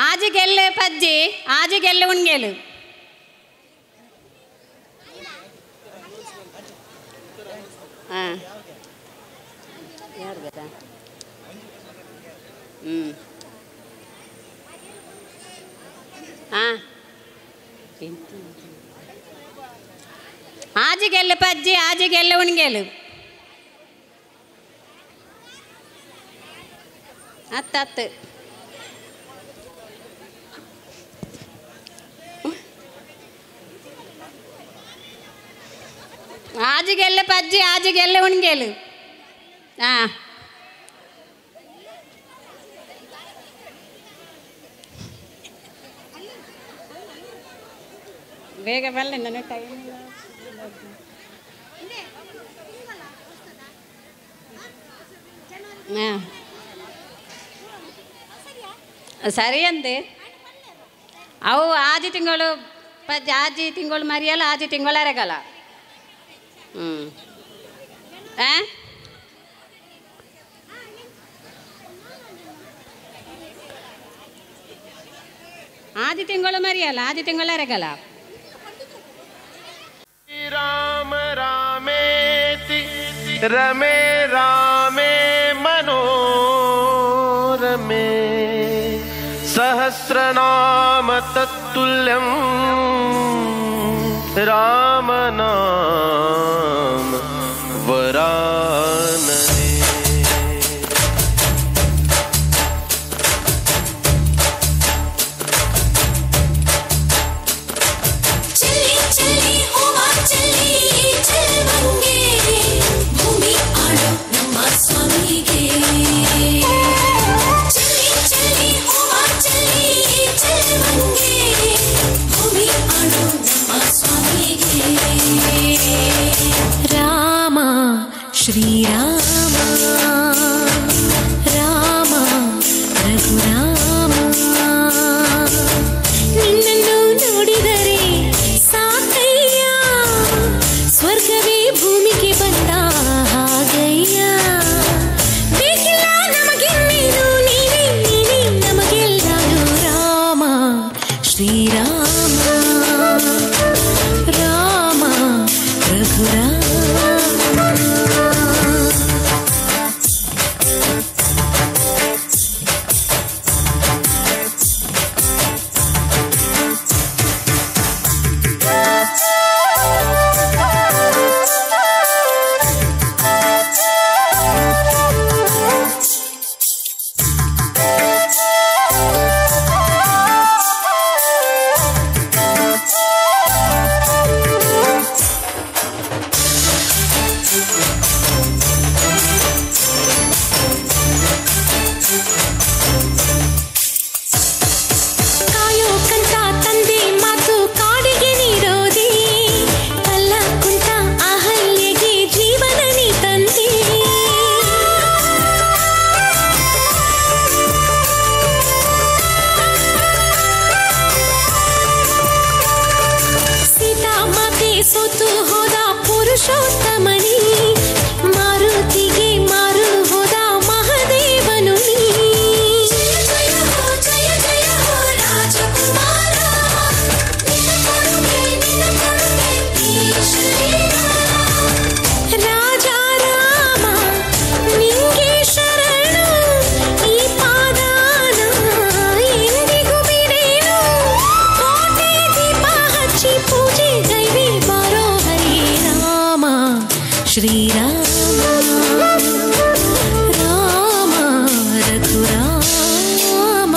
J: ಆಜಿಗೆಲ್ಲೆ ಪಜ್ಜಿ ಆಜಿಗೆಲ್ಲೆ ಉಣ್ಗೇಲು ಯಾರು ಗೊತ್ತಾ ಆಜಿಗೆಲ್ಲೆ ಪಜ್ಜಿ ಆಜಿಗೆಲ್ಲೆ ಉಣ್ಗೇಲು ಹತ್ತು ಆಜಿಗೆಲ್ಲೆ ಪಜ್ಜಿ ಆಜಿಗೆಲ್ಲೆ ಉಣ್ಗೇಲು ಬೇಗ ಬರಲಿ ನನಗೆ ಟೈಮ್ ಸರಿ ಅಂದೆ ಅವು ಆಜಿ ತಿಂಗಳು ಪಜ್ಜಿ ಆಜಿ ತಿಂಗಳು ಮರಿಯಲ್ಲ ಆಜಿ ತಿಂಗಳು ಅರೆಗಲ್ಲ ಆದಿ ತಿಂಗಳು ಮರಿಯಲ್ಲ ಆದಿ ತಿಂಗಳು ಅರೆಗಲ್ಲ
C: ರಾಮ ರಾಮೇತಿ ರಮೇ ರಾಮೇ ಮನೋರಮೇ ಸಹಸ್ರನಾಮ ತತ್ತುಲ್ಯಂ ರಾಮನಾಮ ವರಾನನೆ
K: ಶ್ರೀರಾಮ ರಾಮ ರಘುರಾಮ ಸೋತು ಹೋದ ಪುರುಷೋತ್ತಮನಿ ಮಾರುತಿಗೆ ಮಾರು ಹೋದ ಮಹಾದೇವನು ನೀ ಜಯ ಜಯ ಹೋ ರಾಜಕುಮಾರ ನಿನ್ನ ಕೊಡುಗೆ ರಾಜ ರಾಮ ನಿಂಗೆ ಶರಣು ಈ ಪಾದಾನ ಎಂದಿಗೂ ಬಿಡೇನು ಕೋಟೆ ದೀಪ ಹಚ್ಚಿ ಪೂಜೆ ಗೈವಿ ಬಾರೋ ಹರಿ ರಾಮ ಶ್ರೀರಾಮ ರಾಮ ರಘುರಾಮ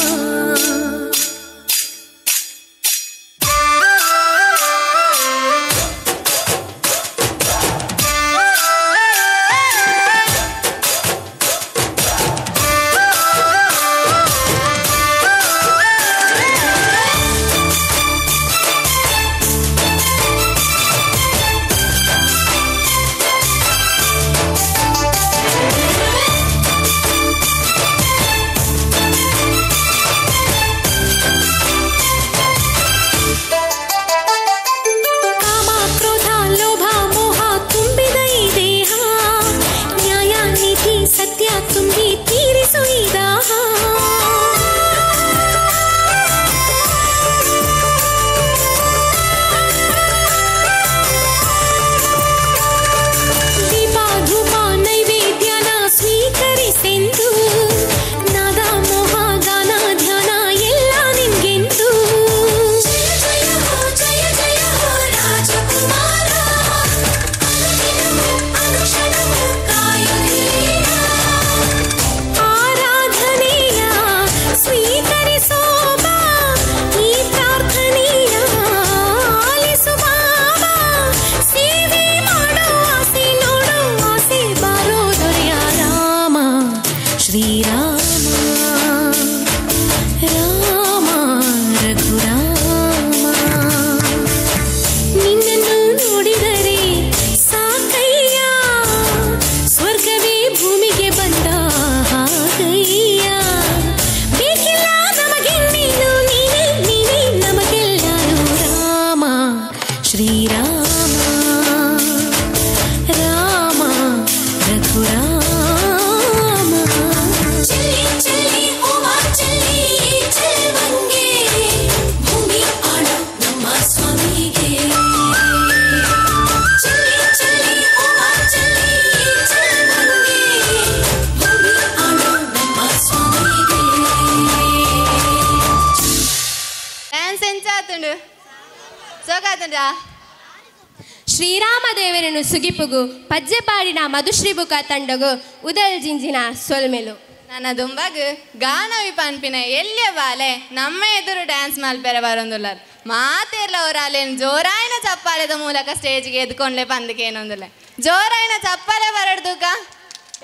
B: ಶ್ರೀರಾಮದೇವರನ್ನು ಸುಗಿಪುಗು ಪಜ್ಜೆಪಾಡಿನ ಮಧುಶ್ರೀಬುಕ ತಂಡಗು ಉದಲ್ ಜಿಂಜಿನ ಸೊಲ್ಮೆಲು
A: ನನ್ನ ದುಂಬಗು ಗಾನವಿ ಪನ್ಪಿನ ಎಲ್ಲಿಯ ಬಾಲೆ ನಮ್ಮ ಎದುರು ಡ್ಯಾನ್ಸ್ ಮಲ್ಪೆರೆ ಬರೊಂದುಲ್ಲರ್ ಮಾತೆರ್ಲ ಅವರಾಲೇನು ಜೋರಾಯಿನ ಚಪ್ಪಾಲೆದ ಮೂಲಕ ಸ್ಟೇಜ್ಗೆ ಎದ್ಕೊಂಡ್ಲೆ ಪಂದಕೇನೊಂದುಲ್ಲ ಜೋರಾಯಿನ ಚಪ್ಪಾಲೆ ಬರಡ್ದುಕ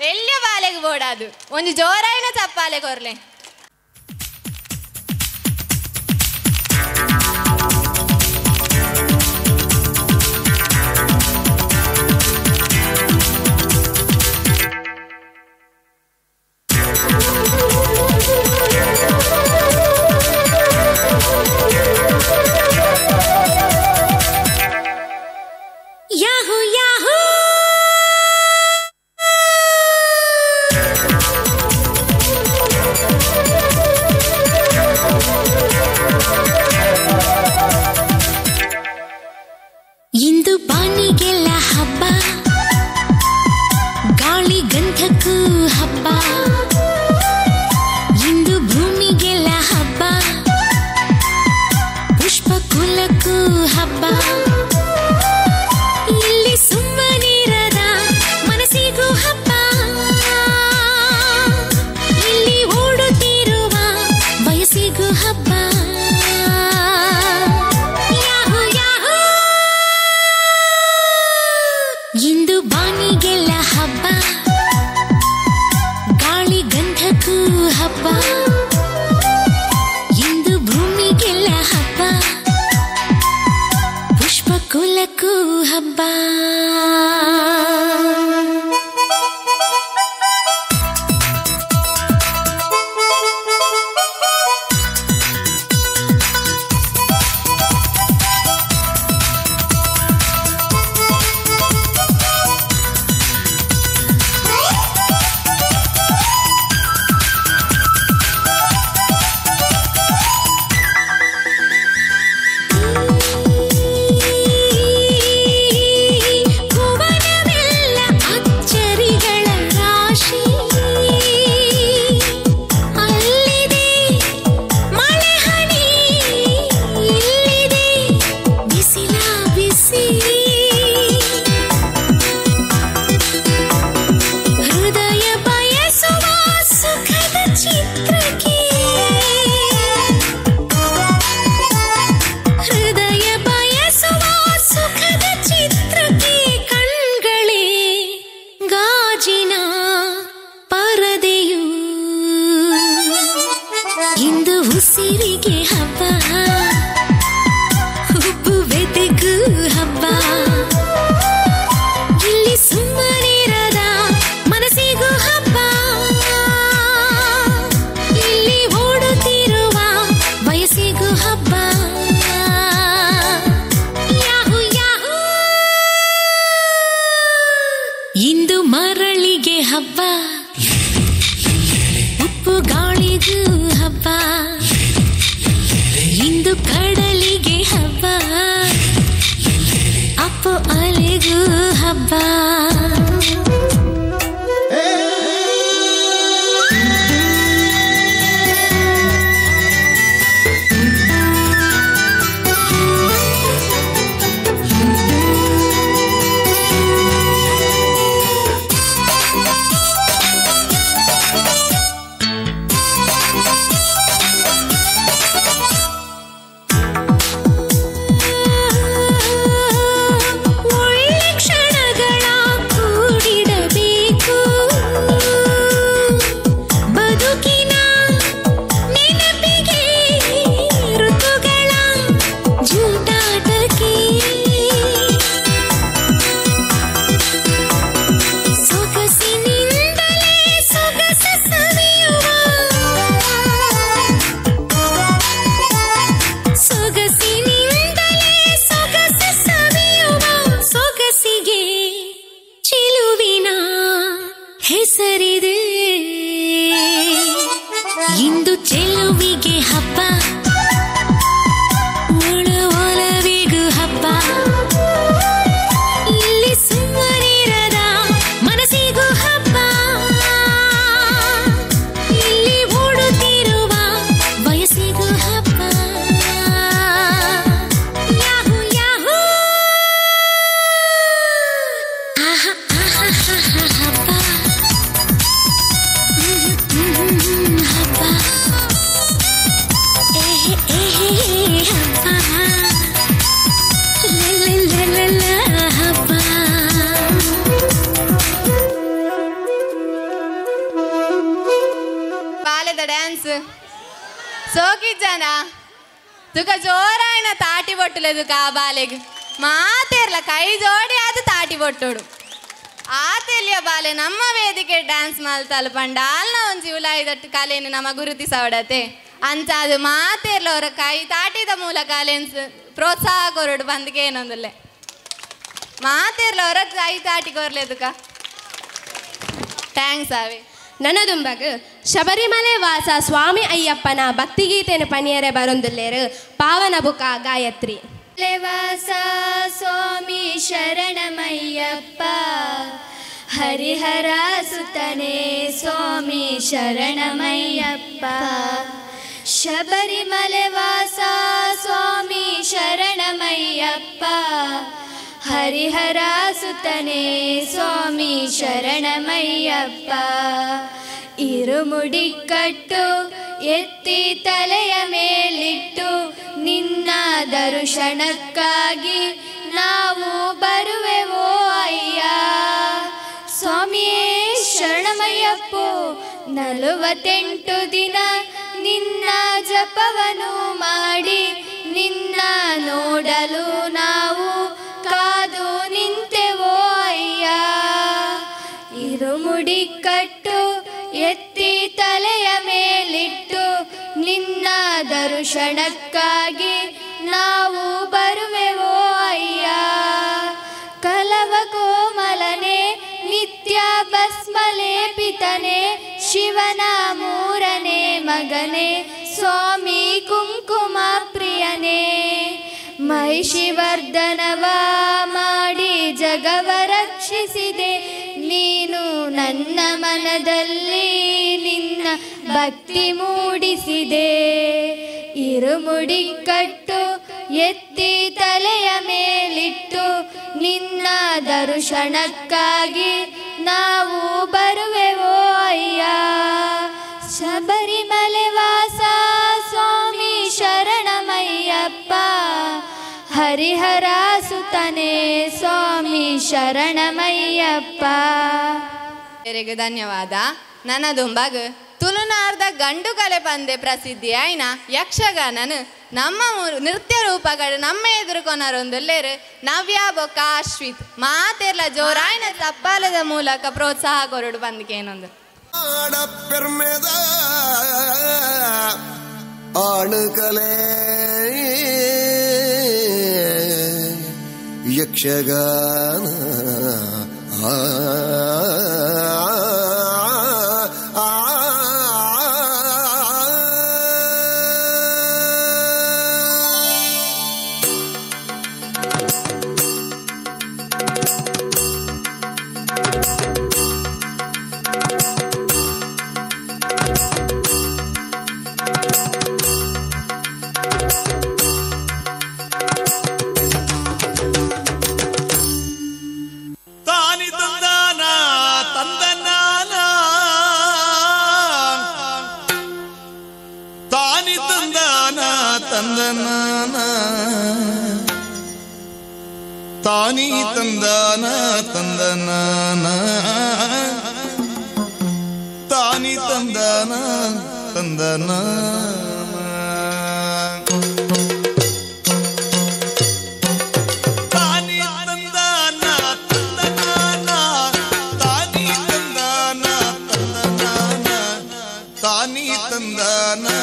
A: ಎಲ್ಲಿಯ ಬಾಲೆಗೆ ಬೋಡಾದು ಒಂದು ಜೋರಾಯಿನ ಚಪ್ಪಾಲೆ ಕೊರ್ಲೆ
K: ಯಾಹೂ ಯಾಹೂ ಇಂದು ಬಾನಿಗೆಲ್ಲ ಹಬ್ಬ ಗಾಳಿ ಗಂಧಕ್ಕೂ ಹಬ್ಬ ಇಂದು ಭೂಮಿಗೆಲ್ಲ ಹಬ್ಬ ಪುಷ್ಪ ಕುಲಕ್ಕೂ ಹಬ್ಬ ಇಲ್ಲಿ ಸುಮ್ಮನಿರದ ಮನಸ್ಸಿಗೂ ಹಬ್ಬ ಇಲ್ಲಿ ಓಡುತ್ತಿರುವ ವಯಸ್ಸಿಗೂ ಹಬ್ಬ ಯಾಹೂ ಯಾಹೂ ಇಂದು ಬಾನಿಗೆಲ್ಲ ಹಬ್ಬ ಗಾಳಿ ಗಂಧಕ್ಕೂ ಹಬ್ಬ ಇಂದು ಭೂಮಿಗೆಲ್ಲ ಹಬ್ಬ ಪುಷ್ಪ ಕುಲಕ್ಕೂ ಹಬ್ಬ ಮುಡಿಸಿ ಹೃದಯ ಬಯಸುವ ಸುಖದ ಚಿತ್ರಕ್ಕೆ ಹೃದಯ ಬಯಸುವ ಸುಖದ ಚಿತ್ರಕ್ಕೆ ಕಣ್ಗಳೇ ಗಾಜಿನ ಪರದೆಯು ಇಂದು ಉಸಿರಿಗೆ ಹಬ್ಬ ಹುಬ್ಬುವೆದೆಗೂ ಹಬ್ಬ ಇಲ್ಲಿ ಸುಮ್ಮನಿರದ ಮನಸ್ಸಿಗೂ ಹಬ್ಬ ಇಲ್ಲಿ ಓಡುತ್ತಿರುವ ವಯಸ್ಸಿಗೂ ಹಬ್ಬ ಯಾಹು ಯಾಹು ಇಂದು ಮರಳಿಗೆ ಹಬ್ಬ ಉಪ್ಪು ಗಾಳಿಗೂ ಹಬ್ಬ ಇಂದು ಕಡಲಿಗೆ ಹಬ್ಬ ಅಪ್ಪು ಅಲೆಗೂ ಹಬ್ಬ ಹೆಸರಿದೆ ಇಂದು ಚೆಲುವಿಗೆ ಹಬ್ಬ ಒಲವಿಗೂ ಹಬ್ಬ ಇಲ್ಲಿ ಸುಮ್ಮನಿರದ ಮನಸ್ಸಿಗೂ ಹಬ್ಬ ಇಲ್ಲಿ ಓಡುತ್ತಿರುವ ವಯಸ್ಸಿಗೂ ಹಬ್ಬ ಯಾಹು ಯಾಹು ಆಹಾ ಆಹಾ ಹಬ್ಬ
A: बालेदा डान्स सोकी जाना तुका जोरायन ताटी बोट्टलेदु का बालेग मातेर्ला कई जोडी आदु ताटी बोट्टोडु आतेलिय बाले नम्म वेदिके डान्स माल्तल पंडाल्न ಒಂಜಿ ಉಲಾಯಿದಟ್ಟು ಕಲೆಯನ್ನು ನಮ್ಮ ಗುರುತಿಸವಡತೆ ಅಂಚಾದು ಮಾತೆರ್ಲವರ ಕೈ ತಾಟಿದ ಮೂಲಕ ಅಲೆನ್ಸ್ ಪ್ರೋತ್ಸಾಹ ಕೊರಡು ಬಂದಿಗೆ ಏನೊಂದುಲ್ಲೆ ಮಾತೆರ್ಲವರ ಕೈ ತಾಟಿ ಕೊರ್ಲೆದುಕ ಥ್ಯಾಂಕ್ಸ್ ಆವೆ
B: ನನದುಂಬಗ್ ಶಬರಿಮಲೆ ವಾಸ ಸ್ವಾಮಿ ಅಯ್ಯಪ್ಪನ ಭಕ್ತಿಗೀತೆಯನ್ನು ಪಣಿಯರೆ ಬರೊಂದುಲ್ಲೇರು ಪಾವನ ಬುಕ ಗಾಯತ್ರಿ
I: ವಾಸ ಸ್ವಾಮಿ ಶರಣಮಯ್ಯಪ್ಪ ಹರಿಹರ ಸುತನೆ ಸ್ವಾಮಿ ಶರಣಮಯ್ಯಪ್ಪ ಶಬರಿಮಲೆ ವಾಸ ಸ್ವಾಮಿ ಶರಣಮಯ್ಯಪ್ಪ ಹರಿಹರ ಸುತನೆ ಸ್ವಾಮಿ ಶರಣಮಯ್ಯಪ್ಪ ಇರುಮುಡಿ ಕಟ್ಟು ಎತ್ತಿ ತಲೆಯ ಮೇಲಿಟ್ಟು ನಿನ್ನ ದರ್ಶನಕ್ಕಾಗಿ ನಾವು ಬರುವೆವೋ ಅಯ್ಯ ಸ್ವಾಮಿಯೇ ಶರಣಮಯ್ಯಪ್ಪೋ 48 ದಿನ ನಿನ್ನ ಜಪವನ್ನು ಮಾಡಿ ನಿನ್ನ ನೋಡಲು ನಾವು ಕಾದು ನಿಂತೆವೋ ಅಯ್ಯ ಇರುಮುಡಿ ಕಟ್ಟು ಎತ್ತಿ ತಲೆಯ ಮೇಲಿಟ್ಟು ನಿನ್ನ ದರ್ಶನಕ್ಕಾಗಿ ನಾವು ಬರುವೆವೋ ಅಯ್ಯ ಕಲವ ಕೋಮಲನೆ ನಿತ್ಯ ಭಸ್ಮಲೇಪಿತನೆ ಶಿವನ ಮೂರನೇ ಮಗನೇ ಸ್ವಾಮಿ ಕುಂಕುಮ ಪ್ರಿಯನೇ ಮಹಿಷಿವರ್ಧನವ ಮಾಡಿ ಜಗವ ರಕ್ಷಿಸಿದೆ ನೀನು ನನ್ನ ಮನದಲ್ಲಿ ನಿನ್ನ ಭಕ್ತಿ ಮೂಡಿಸಿದೆ ಇರುಮುಡಿ ಕಟ್ಟು ಎತ್ತಿ ತಲೆಯ ಮೇಲಿಟ್ಟು ಕ್ಷಣಕ್ಕಾಗಿ ನಾವು ಬರುವೆವೋ ಅಯ್ಯ. ಶಬರಿಮಲೆ ವಾಸ ಸ್ವಾಮಿ ಶರಣಮಯ್ಯಪ್ಪ, ಹರಿಹರ ಸುತನೇ ಸ್ವಾಮಿ ಶರಣಮಯ್ಯಪ್ಪ.
A: ಎಲ್ಲರಿಗೂ ಧನ್ಯವಾದ. ನನ್ನ ದುಂಬಾಗ ತುಳುನಾಡ್ದ ಗಂಡು ಕಲೆ ಪಂದೆ ಪ್ರಸಿದ್ಧಿ ಆಯ್ನ ಯಕ್ಷಗಾನನು ನಮ್ಮ ನೃತ್ಯ ರೂಪಗಳು ನಮ್ಮ ಎದುರುಕೊನರೊಂದುಲ್ಲೇರು ನವ್ಯ ಬೊಕ್ಕ ಅಶ್ವಿತ್ ಮಾತೆರ್ಲ ಜೋರಾಯ್ನ ತಪ್ಪಾಲದ ಮೂಲಕ ಪ್ರೋತ್ಸಾಹ ಕೊರಡು ಬಂದಿಕೇನೊಂದು
C: ಆಡಪ್ಪೆರ್ಮೆದ ಆಣುಕಲೆ ಯಕ್ಷಗಾನ ತಾನಿ ತಂದಾನ ತಂದನಾನ ತಾನಿ ತಂದಾನ ತಂದನ ತಾನಿ ತಂದಾನ ತಂದನಾನ ತಾನಿ ತಂದಾನ ತಂದನಾನ ತಾನಿ ತಂದಾನ ತಂದನಾನ ತಾನಿ ತಂದಾನ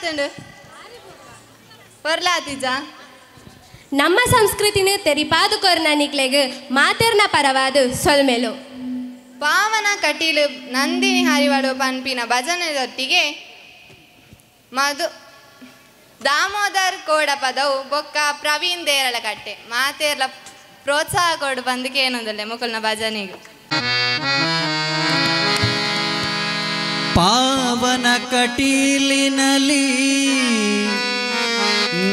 A: ಆತುಂಡು ಪೊರ್ಲಾತಿಜ
B: ನಮ್ಮ ಸಂಸ್ಕೃತಿನ ತೆರಿಪಾದು ಕೊರ್ನನಿಕ್ಲೆಗ್ ಮಾತೆರ್ನ ಪರವಾದು ಸೊಲ್ಮೆಲು
A: ಪಾವನ ಕಟೀಲು ನಂದಿನಿ ಹರಿವಾಡು ಪನ್ಪಿನ ಭಜನೆದೊಟ್ಟಿಗೆ ಮಧು ದಾಮೋದರ್ ಕೋಡ ಪದವು ಬೊಕ್ಕ ಪ್ರವೀಣ್ ದೇರಳ ಕಟ್ಟೆ ಮಾತೆರ್ಲ ಪ್ರೋತ್ಸಾಹ ಕೊಡು ಬಂದಕ್ಕೆ ಏನೊಂದಲ್ಲೇ ಮುಕುಲ್ನ ಭಜನೆಗೆ
H: ಪಾವನ ಕಟೀಲಿನಲ್ಲಿ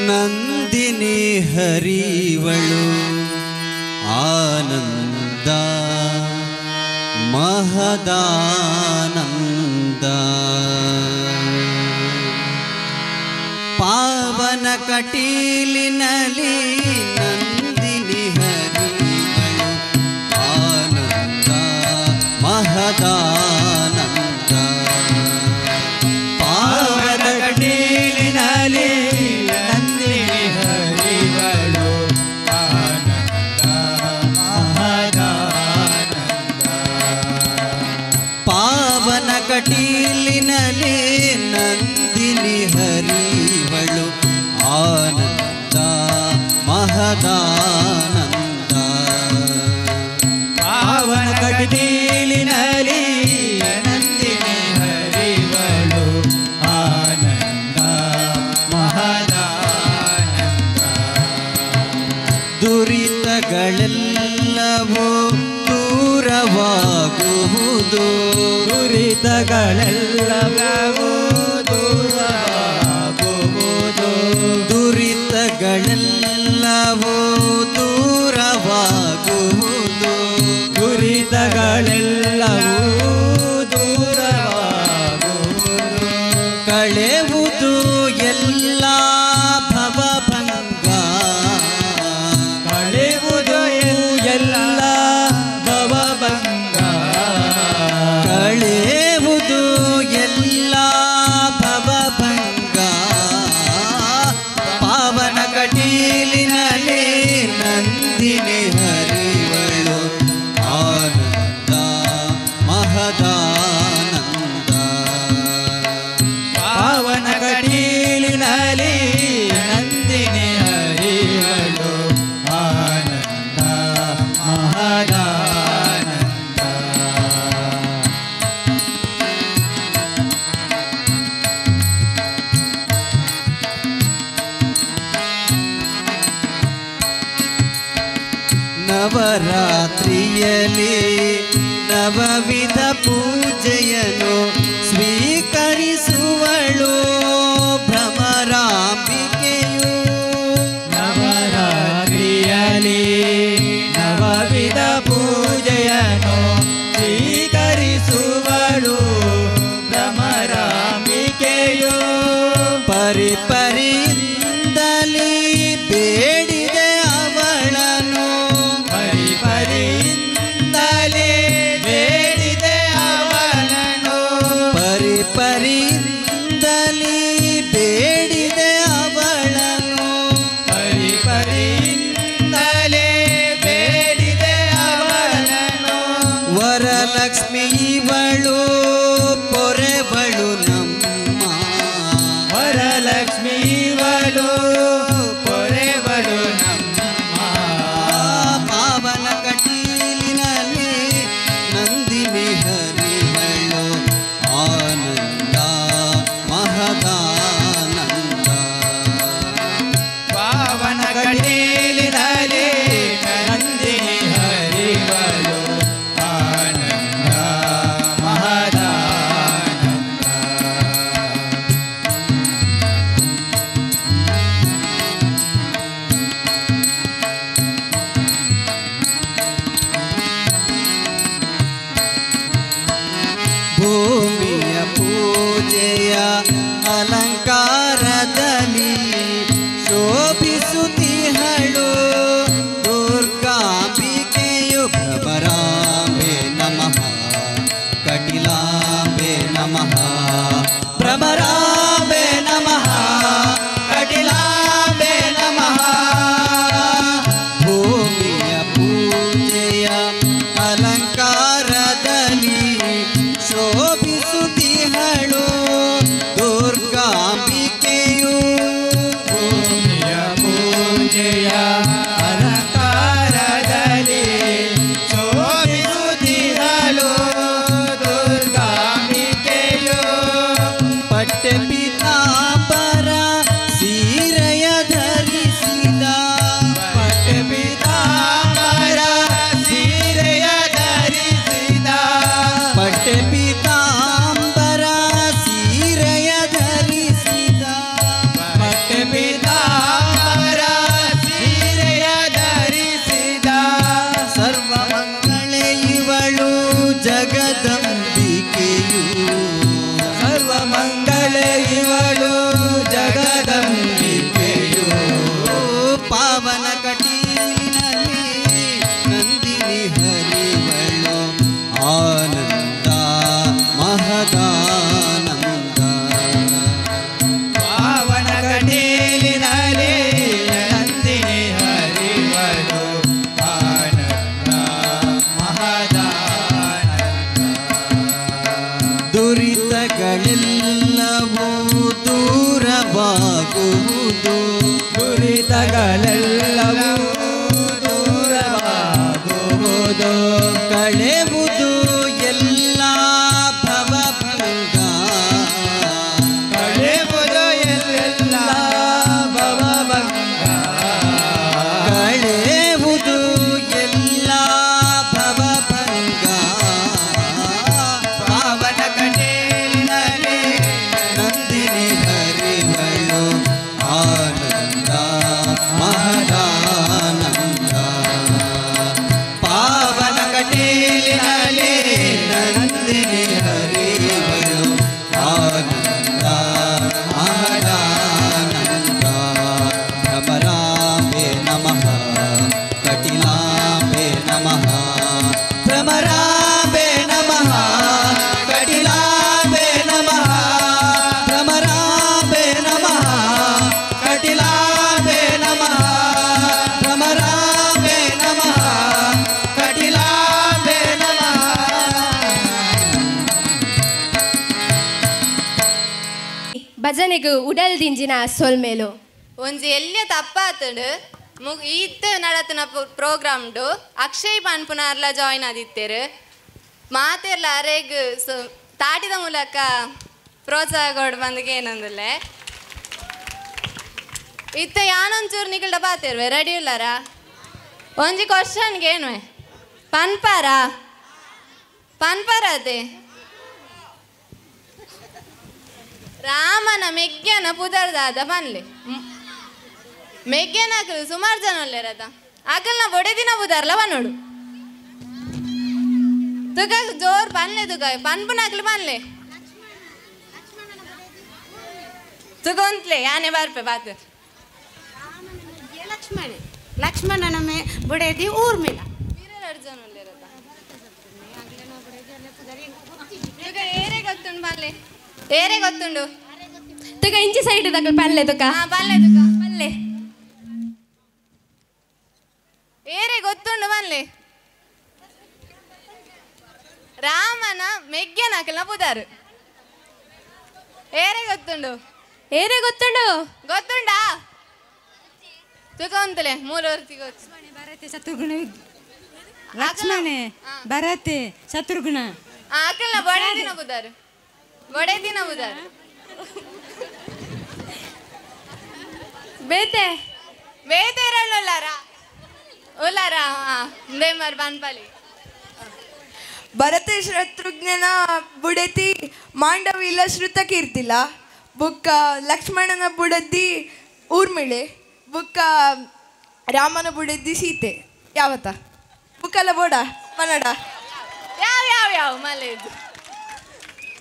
H: ನಂದಿನಿ ಹರಿವಳು ಆನಂದ ಮಹದಾನಂದ ಪಾವನ ಕಟೀಲಿನಲ್ಲಿ ನಂದಿನಿ ಹರಿವಳು ಆನಂದ ಮಹದಾನಂದ ಪಾವನ ಕಟೀಲಿನಲ್ಲಿ ನಂದಿನಿ ಹರಿವಳು ಆನಂದ ಮಹದಾನಂದ ಪಾವನ ಕಟೀಲಿನಲ್ಲಿ ನಂದಿನಿ ಹರಿವಳು ಆನಂದ ಮಹದಾನಂದ ಪಾವನ ಕಟೀಲಿನಲ್ಲಿ ನಂದಿನಿ ಹರಿವಳು ಆನಂದ ಮಹದಾನಂದ ದುರಿತಗಳೆಲ್ಲವೂ ದೂರವಾಗುವುದು ದುರಿತಗಳೆಲ್ಲವೂ ದೂರವಾಗುವುದು ದುರಿತಗಳೆಲ್ಲವೂ ದೂರವಾಗುವುದು ದುರಿತಗಳೆಲ್ಲವೂ ದೂರವಾಗುವುದು ಕಳೆವುದು ಎಲ್ಲ ಭವಭಂಗ ಕಳೆವುದು ಎಲ್ಲ ಭವಭಂಗ ಕಳೆವುದು ಎಲ್ಲ ಭವಭಂಗ ಪಾವನ ಕಟೀಲಿನಲ್ಲಿ ನಂದಿನಿ ಹರಿವಳು ಆನಂದ ಮಹದಾನಂದ ಪಾವನ ಕಟೀಲಿನಲ್ಲಿ ನಂದಿನಿ ಹರಿವಳು ಆನಂದ ಮಹದಾನಂದ ನವರಾತ್ರಿಯಲ್ಲಿ ನವವಿಧ ಪೂಜೆಯನ್ನು ಸ್ವೀಕರಿಸುವಳು ಭ್ರಮರಾಂಬಿಕೆಯು ನವರಾತ್ರಿಯಲ್ಲಿ ನವವಿಧ ಪೂಜೆಯನ್ನು ಸ್ವೀಕರಿಸುವಳು ಭ್ರಮರಾಂಬಿಕೆಯು ಪರಿಪರಿಂದಲಿ ಬೇಡಿದೆ ಅವಳನು ಪರಿಪರಿಂದಲಿ ಬೇಡಿದೆ ಅವಳನು ಪರಿಪರಿಂದಲಿ ಬೇಡಿದೆ ಅವಳನು ಪರಿಪರಿಂದಲೇ ಬೇಡಿದೆ ಅವಳನು ವರಲಕ್ಷ್ಮಿ ಇವಳು ಪೊರೆವಳು ನಮ್ಮ ವರಲಕ್ಷ್ಮಿ ಇವಳು ಪೊರೆವಳು ನಮ್ಮ ಪಾವನ ಕಟೀಲಿನಲ್ಲಿ ನಂದಿನಿ ಹರಿವಳು ಆನಂದ ಮಹದಾನಂದ ಪಾವನ ಕಟೀಲಿನಲ್ಲಿ ನಂದಿನಿ ಹರಿವಳು ಆನಂದ ಮಹದಾನಂದ ಜಗದಂಬಿಕೆಯು
F: ಸರ್ವಮಂಗಳೆ ಇವಳು ಜಗದಂಬಿಕೆಯು
H: ಪಾವನ ಕಟೀಲಿನಲ್ಲಿ ನಂದಿನಿ ಹರಿವಳು ಆನಂದ ಮಹದಾನಂದ
F: ಪಾವನ ಕಟೀಲಿನಲ್ಲಿ ನಂದಿನಿ ಹರಿವಳು ಆನಂದ ಮಹದಾನಂದ
H: ದುರಿತಗಳೆಲ್ಲವೂ ದೂರವಾಗುವುದು
F: ದುರಿತಗಳೆಲ್ಲವೂ ದೂರವಾಗುವುದು
H: ಕಳೆವುದು ಎಲ್ಲ ಭವಭಂಗ
F: ಕಳೆವುದು ಎಲ್ಲ ಭವಭಂಗ
H: ಕಳೆವುದು ಎಲ್ಲ ಭವಭಂಗ
F: ಪಾವನ ಕಟೀಲಿನಲ್ಲಿ
H: ನಂದಿನಿ ಹರಿವಳು ಆನಂದ ಮಹದಾನಂದ ಪಾವನ ಕಟೀಲಿನಲ್ಲಿ ನಂದಿನಿ ಹರಿವಳು ಆನಂದ ಮಹದಾನಂದ ಭ್ರಮರಾಂಬೆ ನಮಃ ಕಟಿಲಾಂಬೆ ನಮಃ ಭ್ರಮರಾಂಬೆ ನಮಃ ಕಟಿಲಾಂಬೆ ನಮಃ ಭ್ರಮರಾಂಬೆ ನಮಃ ಕಟಿಲಾಂಬೆ ನಮಃ ಭ್ರಮರಾಂಬೆ ನಮಃ ಕಟಿಲಾಂಬೆ ನಮಃ
B: ಭಜನೆಗೂ ಉಡಲ್ ದಿಂಜಿನ ಸೊಲ್ಮೇಲು
A: ಒಂಜಿ ಎಲ್ಲಿಯ ತಪ್ಪಾತಡು ಈತ್ ನಡತನ ಪ್ರೋಗ್ರಾಮ್ಡು ಅಕ್ಷಯ್ ಪನ್ಪುನಾರ್ಲ ಜಾಯಿನ್ ಆದಿತ್ತೇರು ಮಾತೆರ್ಲ ಅರೆಗ್ ತಾಟಿದ ಮೂಲಕ ಪ್ರೋತ್ಸಾಹ ಕೊಡ್ ಬಂದಿಗೆ ಏನಂದಿಲ್ಲೆ ಇತ್ತ ಯಾನೊಂಚೂರು ನಿಗಲ್ಡ ಬಾತೇರ್ವೆ ರೆಡಿ ಇಲ್ಲಾರ ಒಂಜಿ ಕ್ವಶನ್ಗೆ ಏನ್ವೆ ಪನ್ಪಾರ ಅದೇ ರಾಮನ ಮೆಗ್ಗನ ಪುದರ್ದಾದ ಪನ್ಲೆ ಮೆಗ್ಗನ ಸುಮಾರು ಜನ ಒಲ್ಲೆರದ ಆಕಲ್ನ ಬೊಡೆದಿನ ಬುದಾರ್ಲ ಬನ್ನೋಡು ತುಗ ಜೋರ್ ಪನ್ಲೆ ತುಗ ಪನ್ಪುನಾಕ್ಲು ಪನ್ಲೆ ತುಗೊಂತ್ಲೆ ಯಾನೆ ಬರ್ಪೆ ಬಾತು
G: ಲಕ್ಷ್ಮಣನ ಬುಡೇದಿ ಊರ್ಮಿಳ
A: ಜನ ಒಲ್ಲೆರದ ತುಗ ಏರೆ ಗೊತ್ತುಂಡು ಪನ್ಲೆ ಏರೆ ಗೊತ್ತುಂಡು
B: ತುಗ ಇಂಚಿ ಸೈಡ್ ತಕ್ಕ ಪಲ್ಲೆ ತುಕ
A: ಪಲ್ಲೆ ತುಕ
B: ಪಲ್ಲೆ
A: ಏರೆ ಗೊತ್ತುಂಡು ಪನ್ಲೆ ರಾಮನ ಮೆಗ್ಗನಾಕಲ್ನ ಪುದಾರು ಏರೆ ಗೊತ್ತುಂಡು ಗೊತ್ತುಂಡಾ ತುಕ ಒಂತಲೆ ಮೂರವರ್ತಿ ಗೊತ್ತು
G: ಭರತೆ ಶತ್ರುಘ್ನ ಲಕ್ಷ್ಮಣೆ ಭರತೆ ಶತ್ರುಘ್ನ
A: ಆಕಲ್ನ ಬೊಡೆದಿನ ಬುದಾರು
B: ಬೇತೆ
A: ಉಲ್ಲಾರ ಬೇಮರ್ ಬನ್ಪಲಿ
L: ಭರತ ಶತ್ರುಘ್ನನ ಬುಡತಿ ಮಾಂಡವಿಲ ಶ್ರುತಕೀರ್ತಿಲ ಬುಕ್ಕ ಲಕ್ಷ್ಮಣನ ಬುಡದ್ದಿ ಊರ್ಮಿಳೆ ಬುಕ್ಕ ರಾಮನ ಬುಡದ್ದಿ ಸೀತೆ ಯಾವತ್ತ ಬುಕ್ಕಲ್ಲ ಬೋಡ ಮನ್ನಡ
A: ಯಾವ ಮಲೆದು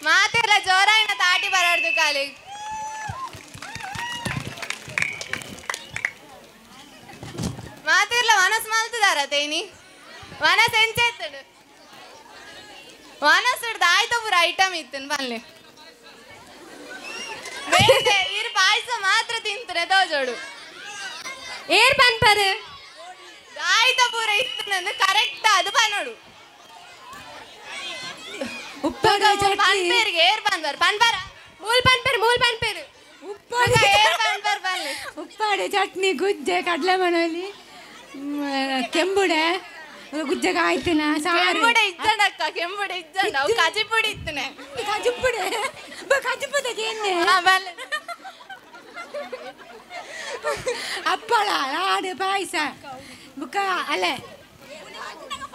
A: ಮಾತೆಲ್ಲ ಜೋರಾಯಿನ ತಾಟಿ ಬರಾಡ್ದು ಕಾಲಿ ಮಾತಿರ್ಲ ವನಸ್ ಮಲ್ತದಾರ ತೇನಿ ವನಸ್ ಎಂಚೆತ್ತಡು ವನಸ್ ಹಿಡ್ದು ಆಯ್ತ ಪೂರ ಐಟಮ್ ಇತ್ತು ಬನ್ಲೆ ಇರ್ ಪಾಯಸ ಮಾತ್ರ ತಿಂತಾರೆ ದೋಜೋಡು
B: ಏರ್ ಪನ್ಪರ್
A: ಆಯ್ತ ಪೂರ ಇತ್ತು ನಂದು ಕರೆಕ್ಟ್ ಅದು ಪನ್ನೋಡು ಪನ್ಪೇರಿಗೆ ಏರ್ ಪನ್ಬರ್ ಮೂಲ್ ಪನ್ಪೇರು
G: ಉಪ್ಪಾಡೆ ಚಟ್ನಿ ಗುಜ್ಜೆ ಕಡಲೆ ಮಣಲಿ ಕೆಂಬುಡೆ ಗುಜ್ಜೆ ಕಾಯ್ತಿನ
A: ಕೆಂಬುಡೆ ಇದ್ದಡಕ್ಕ ಕೆಂಬುಡೆ ಇದ್ದಡ ಅವು ಕಜಿಪುಡಿ ಇತ್ತನೆ
G: ಕಜಿಪುದಕ್ಕೆ ಎಣ್ಣೆ ಹಪ್ಪಳ ಲಾಡು ಪಾಯಸ ಬುಕ್ಕ ಅಲೆ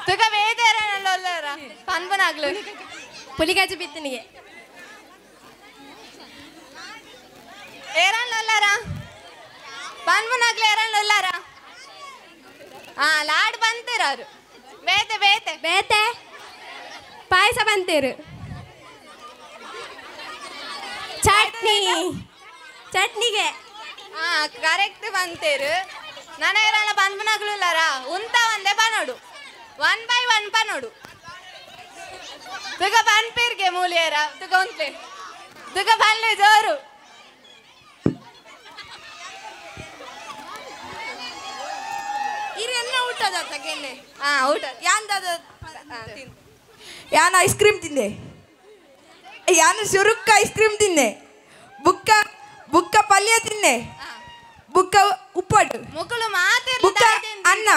A: ತುಕ ಬೇದೇರನಲ್ಲೊಲ್ಲರ ಪನ್ಪನಾಗ್ಲು
B: ಪುಲಿಗಾಜಿ ಬಿತ್ತನಿಗೆ
A: ಏರನ್ನೊಲ್ಲರ ಪನ್ಪನಾಗ್ಲು ಏರನ್ನೊಲ್ಲರ ಲಾಡ್ ಬಂತಿರಾರು ಬೇತೆ
B: ಪಾಯಸ ಪಾಯಸ ಬಂತೇರು ಚಟ್ನಿಗೆ
A: ಕರೆಕ್ಟ್ ಬಂತೇರು ನನಗೆಲ್ಲ ಬಂದ್ಮನಗಳುಲ್ಲಾರ ಉಂತ ಒಂದೇ ಬನೋಡು 1 by 1 ಪನೋಡು ತುಗ ಬನ್ಪೇರ್ಗೆ ಮೂಲಿಯರ ತುಗ ಉಂತ್ಲೆ ತುಗ ಬಲ್ಲೆ ಜೋರು
L: ಇರೆಲ್ಲ ಊಟದ ತಗೆನೆ
A: ಊಟ
L: ಯಾಂದದ ಯಾನ್ ಐಸ್ ಕ್ರೀಮ್ ತಿಂದೆ ಯಾನು ಸುರುಕ್ಕ ಐಸ್ ಕ್ರೀಮ್ ತಿಂದೆ ಬುಕ್ಕ ಪಲ್ಯ ತಿಂದೆ ಬುಕ್ಕ ಉಪ್ಪಟ್ಟು
A: ಮುಕ್ಕಳು ಮಾತೆ
L: ಬುಕ್ಕ ಅನ್ನ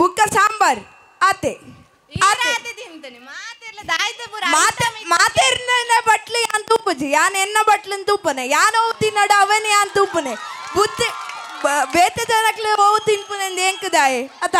L: ಬುಕ್ಕ ಸಾಂಬಾರ್ ಆತೆ
A: ತಿಂತಾನೆ ಮಾತೆಲ್ಲ ದಾಯ್ತೆ ಪೂರ
L: ಮಾತೆರ್ನ ಬಟ್ಲು ಯಾನ್ ತೂಪಜಿ ಯಾನ್ ಎನ್ನ ಬಟ್ಲನ್ ತೂಪನೆ ಯಾನ್ ಅವು ತಿನ್ನೋಡು ಅವನೇ ಯಾನ್ ತೂಪನೆ ಬುದ್ಧಿ ಬೇತೆ ಜನಕ್ಲೆ ಅವು ತಿನ್ಪನೆ ಎಂಕದಾಯೆ ಅತ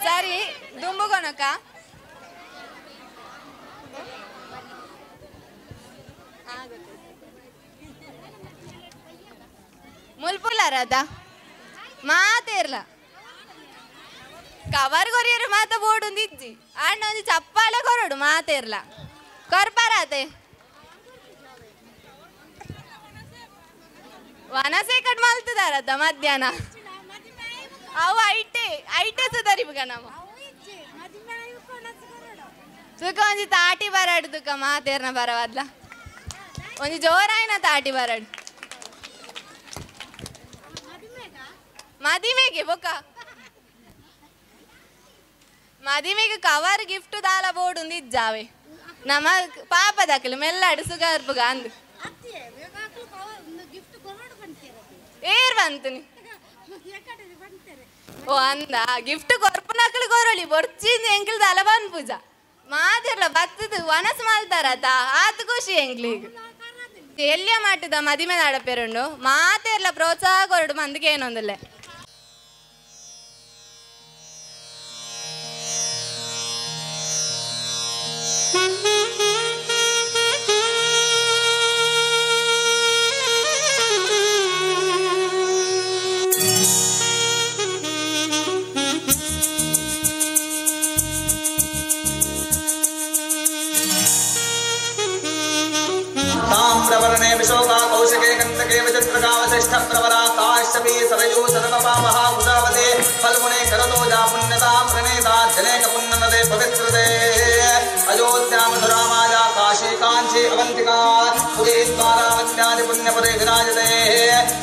A: ಸರಿ ದುಂಬುಗೊನಕ ಮುಲ್ಪುಲಾರದ ಮಾತೇರ್ಲ ಕವರ್ ಕೊರಿಯರು ಮಾತ ಬೋರ್ಡ್ ಇಜ್ಜಿ ಅಣ್ಣ ಒಂದು ಚಪ್ಪಾಳೆ ಕೊರಡು ಮಾತೇರ್ಲ ಕೊರ್ಪಾರತೆ ವನಸೆ ಕಟ್ ಮಲ್ತದಾರದ ಮಧ್ಯಾಹ್ನ ಅವು ಐಟೆ ಸುಧಾರಿಬಗ ನಮ್ಮ ತುಕ ಒಂಜಿ ತಾಟಿ ಬರಾಡು ತುಕ ಮಾತೇರ್ನ ಬರವದ್ಲ ಒಂಜಿ ಜೋರಾಯಿನ ತಾಟಿ ಬರಾಡು ಮದಿಮೆಗೆ ಬೊಕ್ಕ ಮದಿಮೆಗೆ ಕವರ್ ಗಿಫ್ಟ್ ದಾಲ ಬೋರ್ಡ್ ಒಂದು ಇಜ್ಜಾವೆ ನಮ್ಮ ಪಾಪ ದಕ್ಕಲು ಮೆಲ್ಲಾಡು ಸುಗರ್ಪುಗ ಅಂದು ಏರ್ ಬಂತನಿ ಓ ಅಂದ ಗಿಫ್ಟ್ ಕೊರ್ಪುನಕಲು ಕೊರಳಿ ಬೊರ್ಚಿಂದ ಎಂಕ್ಲದ ಅಲಬನ್ ಪೂಜಾ ಮಾತಿರ್ಲ ಬತ್ತದು ವನಸ್ ಮಲ್ತಾರತ ಆತು ಖುಷಿ ಎಂಕ್ಲಿಗೆ ಎಲ್ಲಿಯ ಮಾಟದ ಮದಿಮೆ ನಡಪೇರುಂಡು ಮಾತಿರ್ಲ ಪ್ರೋತ್ಸಾಹ ಕೊರಡು ಮಂದಿಗೆ ಏನೊಂದಿಲ್ಲ
M: प्रवरणे विशोका कौशिके कंदके विचित्रकावशिष्ठ प्रवरा काश्यपी सरयू सर्वपापः उदावते फल्गुणे करदोजा पुण्यता प्रणेता जनेक पुण्यनदे पवित्रदे अयोध्या मधुरामाया काशी कांची अवंतिका उदीद्वारावत्यादि पुण्यपदे विराजते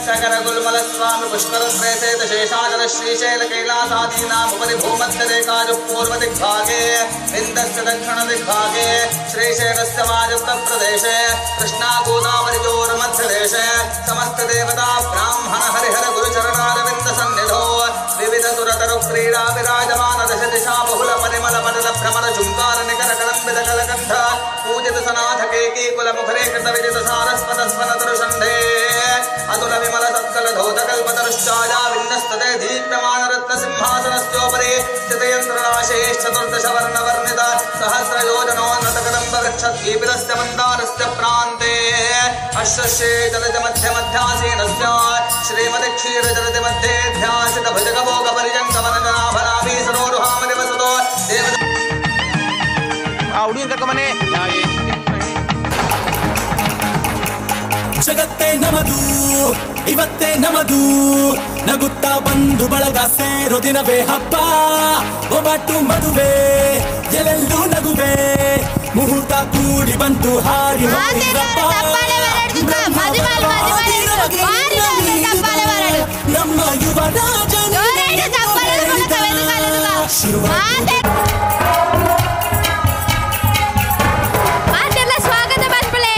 M: सकल गुलमल स्वामी पुष्कर प्रेसेत शेषाचल श्रीशैल कैलासादीनां उपरि भूमध्यरेखाजु पूर्वदिग्भागे विन्दस्य दक्षिणदिग्भागे श्रीशैलस्य वायुव्यप्रदेशे कृष्णा गोदावरी जोर मध्यदेशे समस्त देवता ब्राह्मण हरिहर गुरुचरणारविंद सन्निधो विविध सुरतरु क्रीडा विराजमान दश दिशा बहुल परिमल पटल भ्रमर झुंकार निकर कलंबित कलकंठ पूजित सनाथ केकी कुल मुखरे कृत विदित सारस्वत स्मनतरु षण्ढे अतुल विमल सत्कल धौत कल्पतरुश्चाया विन्नस्तते दीप्यमान रत्न सिंहासनस्योपरि स्थितयन्त्रराशे चतुर्दश वर्ण वर्णित सहस्र योजनोन्नत कदम्ब वृक्षद्वीपितस्य मन्दारस्य प्रान्ते अश्वस्ये जलज मध्य मध्यासीनस्य श्रीमति क्षीर जलज मध्ये ध्यासित भजग भोग परिजंग वनजनाभराभि सरोरुहामदिवसतो देव
N: ಹುಡುಗಿನ ಕರ್ಕೊಂಬನ್ನಿ
O: ಜಗತ್ತೇ ನಮದು ಇವತ್ತೇ ನಮದು ನಗುತ್ತಾ ಬಂದು ಬಳಗ ಸೇರೋ ದಿನವೇ ಹಬ್ಬ ಒಬ್ಬಟ್ಟು ಮದುವೆ ಎಲ್ಲೆಲ್ಲೂ ನಗುವೆ ಮುಹೂರ್ತ ಕೂಡಿ ಬಂತು ಹಾರಿ ನಮ್ಮ ಯುವರಾಜ
B: ಸ್ವಾಗತ ಬಂದ್ಬಿಳೆ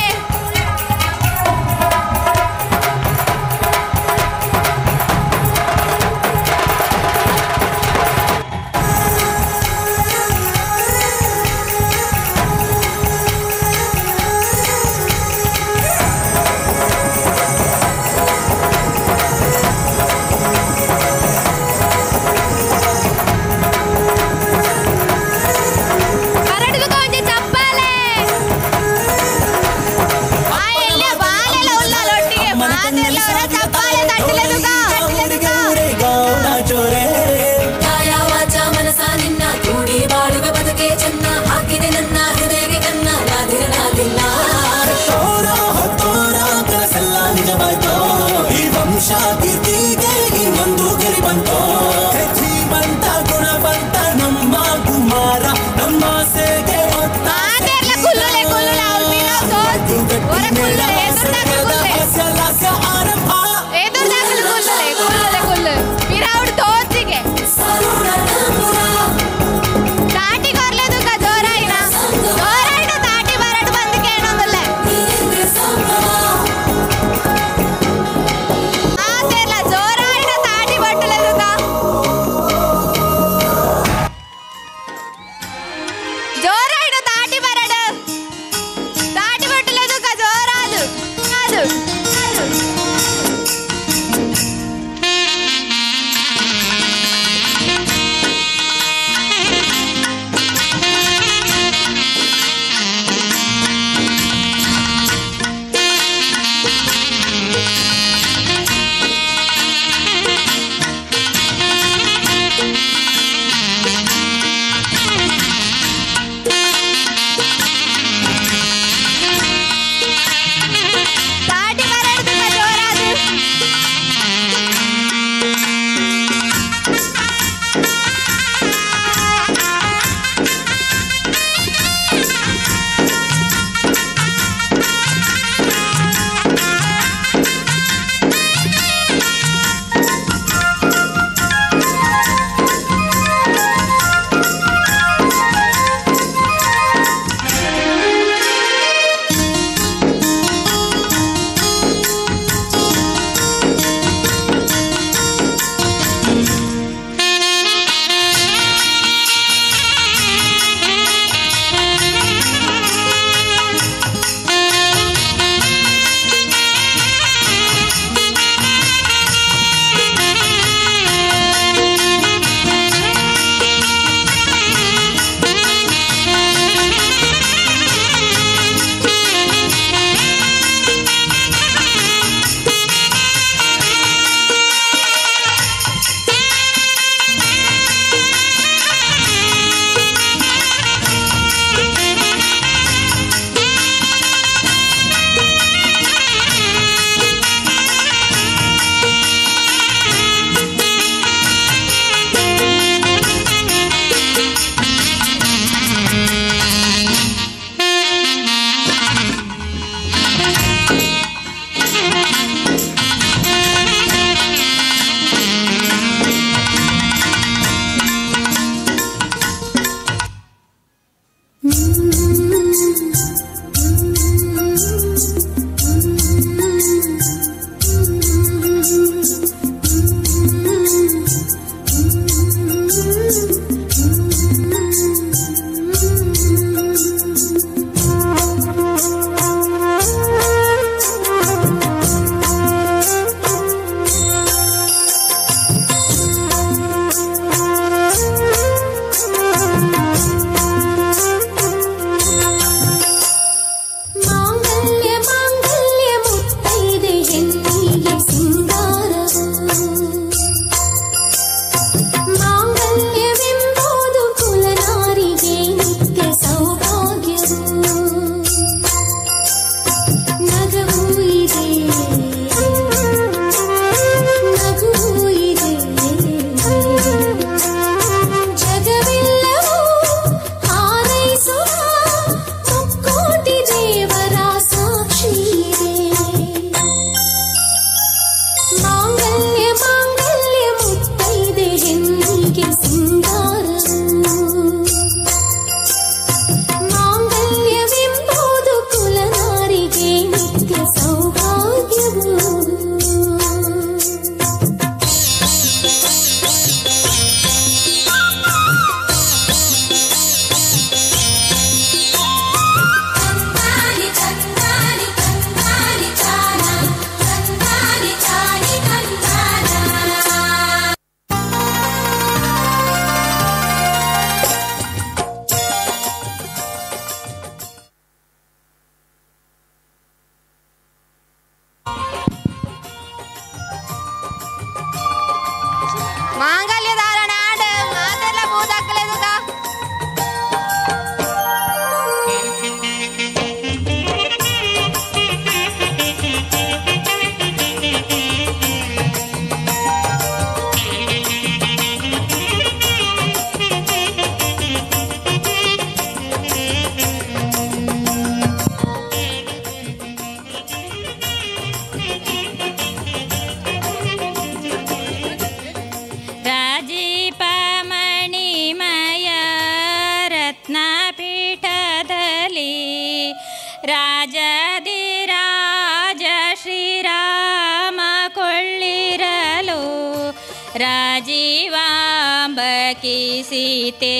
N: ರಾಜೀವಾಂಬಕಿ ಸೀತೆ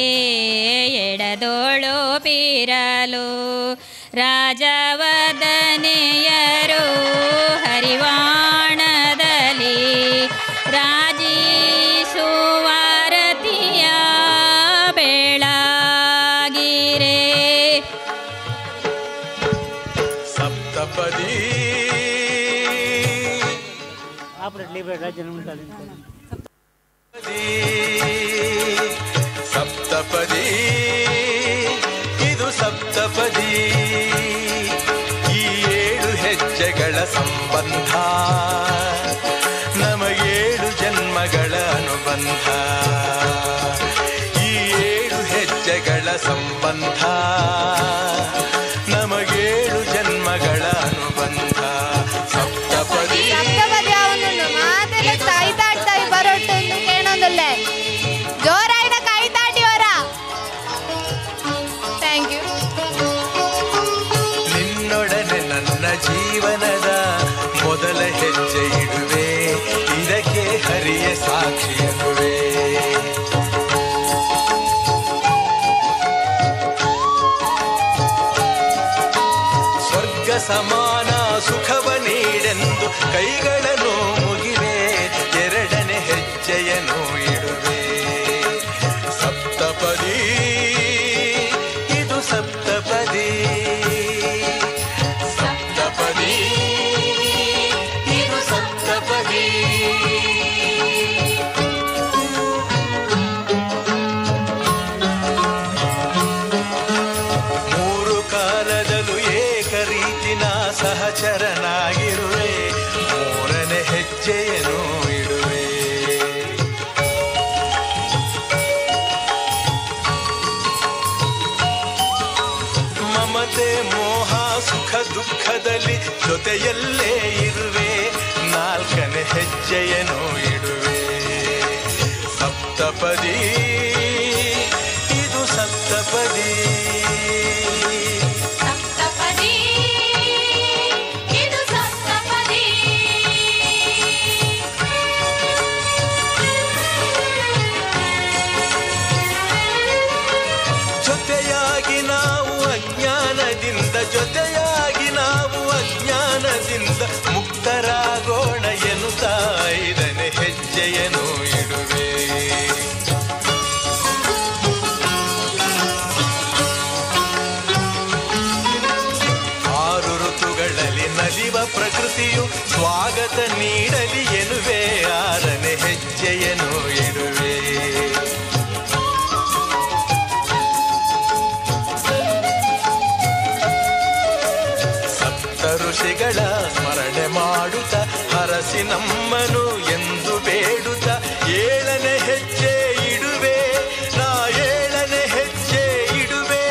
N: ಎಡದೋಳು ಪಿರಲು ರಾಜವದನೆಯರು ಹರಿವಾಣದಲ್ಲಿ ರಾಜಿಸುವಾರತಿಯ ಬೆಳಗಿರೆ
P: ಸಪ್ತಪದಿ ಸಪ್ತಪದಿ ಇದು ಸಪ್ತಪದಿ ಈ 7 ಹೆಜ್ಜೆಗಳ ಸಂಬಂಧ ನಮಗೇಳು ಜನ್ಮಗಳ ಅನುಬಂಧ ಈ 7 ಹೆಜ್ಜೆಗಳ ಸಂಬಂಧ ನಮಗೇಳು ಜನ್ಮಗಳ ಅನುಬಂಧ ಸಪ್ತಪದಿ
A: ಜೋರಾಯಿನ ಕೈ ತಾಟಿ ಅವರ ಥ್ಯಾಂಕ್ ಯು.
P: ನಿನ್ನೊಡನೆ ನನ್ನ ಜೀವನದ ಮೊದಲ ಹೆಜ್ಜೆ ಇಡುವೆ ಇದಕ್ಕೆ ಹರಿಯ ಸಾಕ್ಷಿಯನುವೆ ಸ್ವರ್ಗ ಸಮಾನ ಸುಖವ ನೀಡೆಂದು ಕೈಗಳನ್ನು ಮುಗಿವೆ ಎರಡನೇ ಹೆಜ್ಜೆಯನ್ನು ಇಡುವೆ ಸಪ್ತಪದಿ ಇದು ಸಪ್ತಪದಿ ಸಪ್ತಪದಿ ಇದು ಸಪ್ತಪದಿ ಮೂರು ಕಾಲದಲ್ಲೂ ಏಕರೀತಿನ ಸಹಚರನಾಗಿರುವೆ ಮೂರನೇ ಹೆಜ್ಜೆಯನ್ನು ಇಡುವೆ ಮಮತೆ ಮೋಹ ಸುಖ ದುಃಖದಲ್ಲಿ ಜೊತೆಯಲ್ಲೇ ಇರುವೆ ನಾಲ್ಕನೇ ಹೆಜ್ಜೆಯನ್ನು ಇಡುವೆ ಸಪ್ತಪದಿ ಇದು ಸಪ್ತಪದಿ ಪ್ರಕೃತಿಯು ಸ್ವಾಗತ ನೀಡಲಿ ಎನ್ನುವೆ, 6ನೇ ಹೆಜ್ಜೆಯನ್ನು ಇಡುವೆ. ಸಪ್ತ ಋಷಿಗಳ ಸ್ಮರಣೆ ಮಾಡುತ್ತ ಹರಸಿ ನಮ್ಮನು ಎಂದು ಬೇಡುತ್ತ 7ನೇ ಹೆಜ್ಜೆ ಇಡುವೆ, ನಾ 7ನೇ ಹೆಜ್ಜೆ ಇಡುವೆ.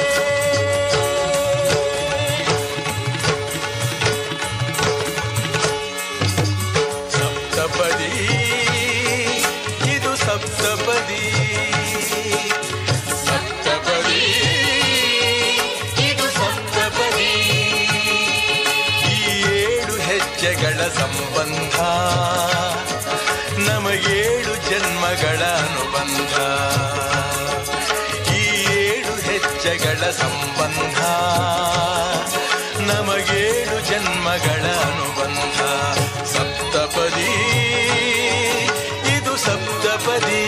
P: ಸಪ್ತಪದಿ ಇದು ಸಪ್ತಪದಿ, ಸಪ್ತಪದಿ ಇದು ಸಪ್ತಪದಿ. ಈ 7 ಹೆಜ್ಜೆಗಳ ಸಂಬಂಧ ನಮಗೇಳು ಜನ್ಮಗಳ ಅನುಬಂಧ. ಈ 7 ಹೆಜ್ಜೆಗಳ ಸಂಬಂಧ ನಮಗೇಳು ಜನ್ಮಗಳ ಅನುಬಂಧ. ಸಪ್ತಪದಿ ಇದು ಸಪ್ತಪದಿ.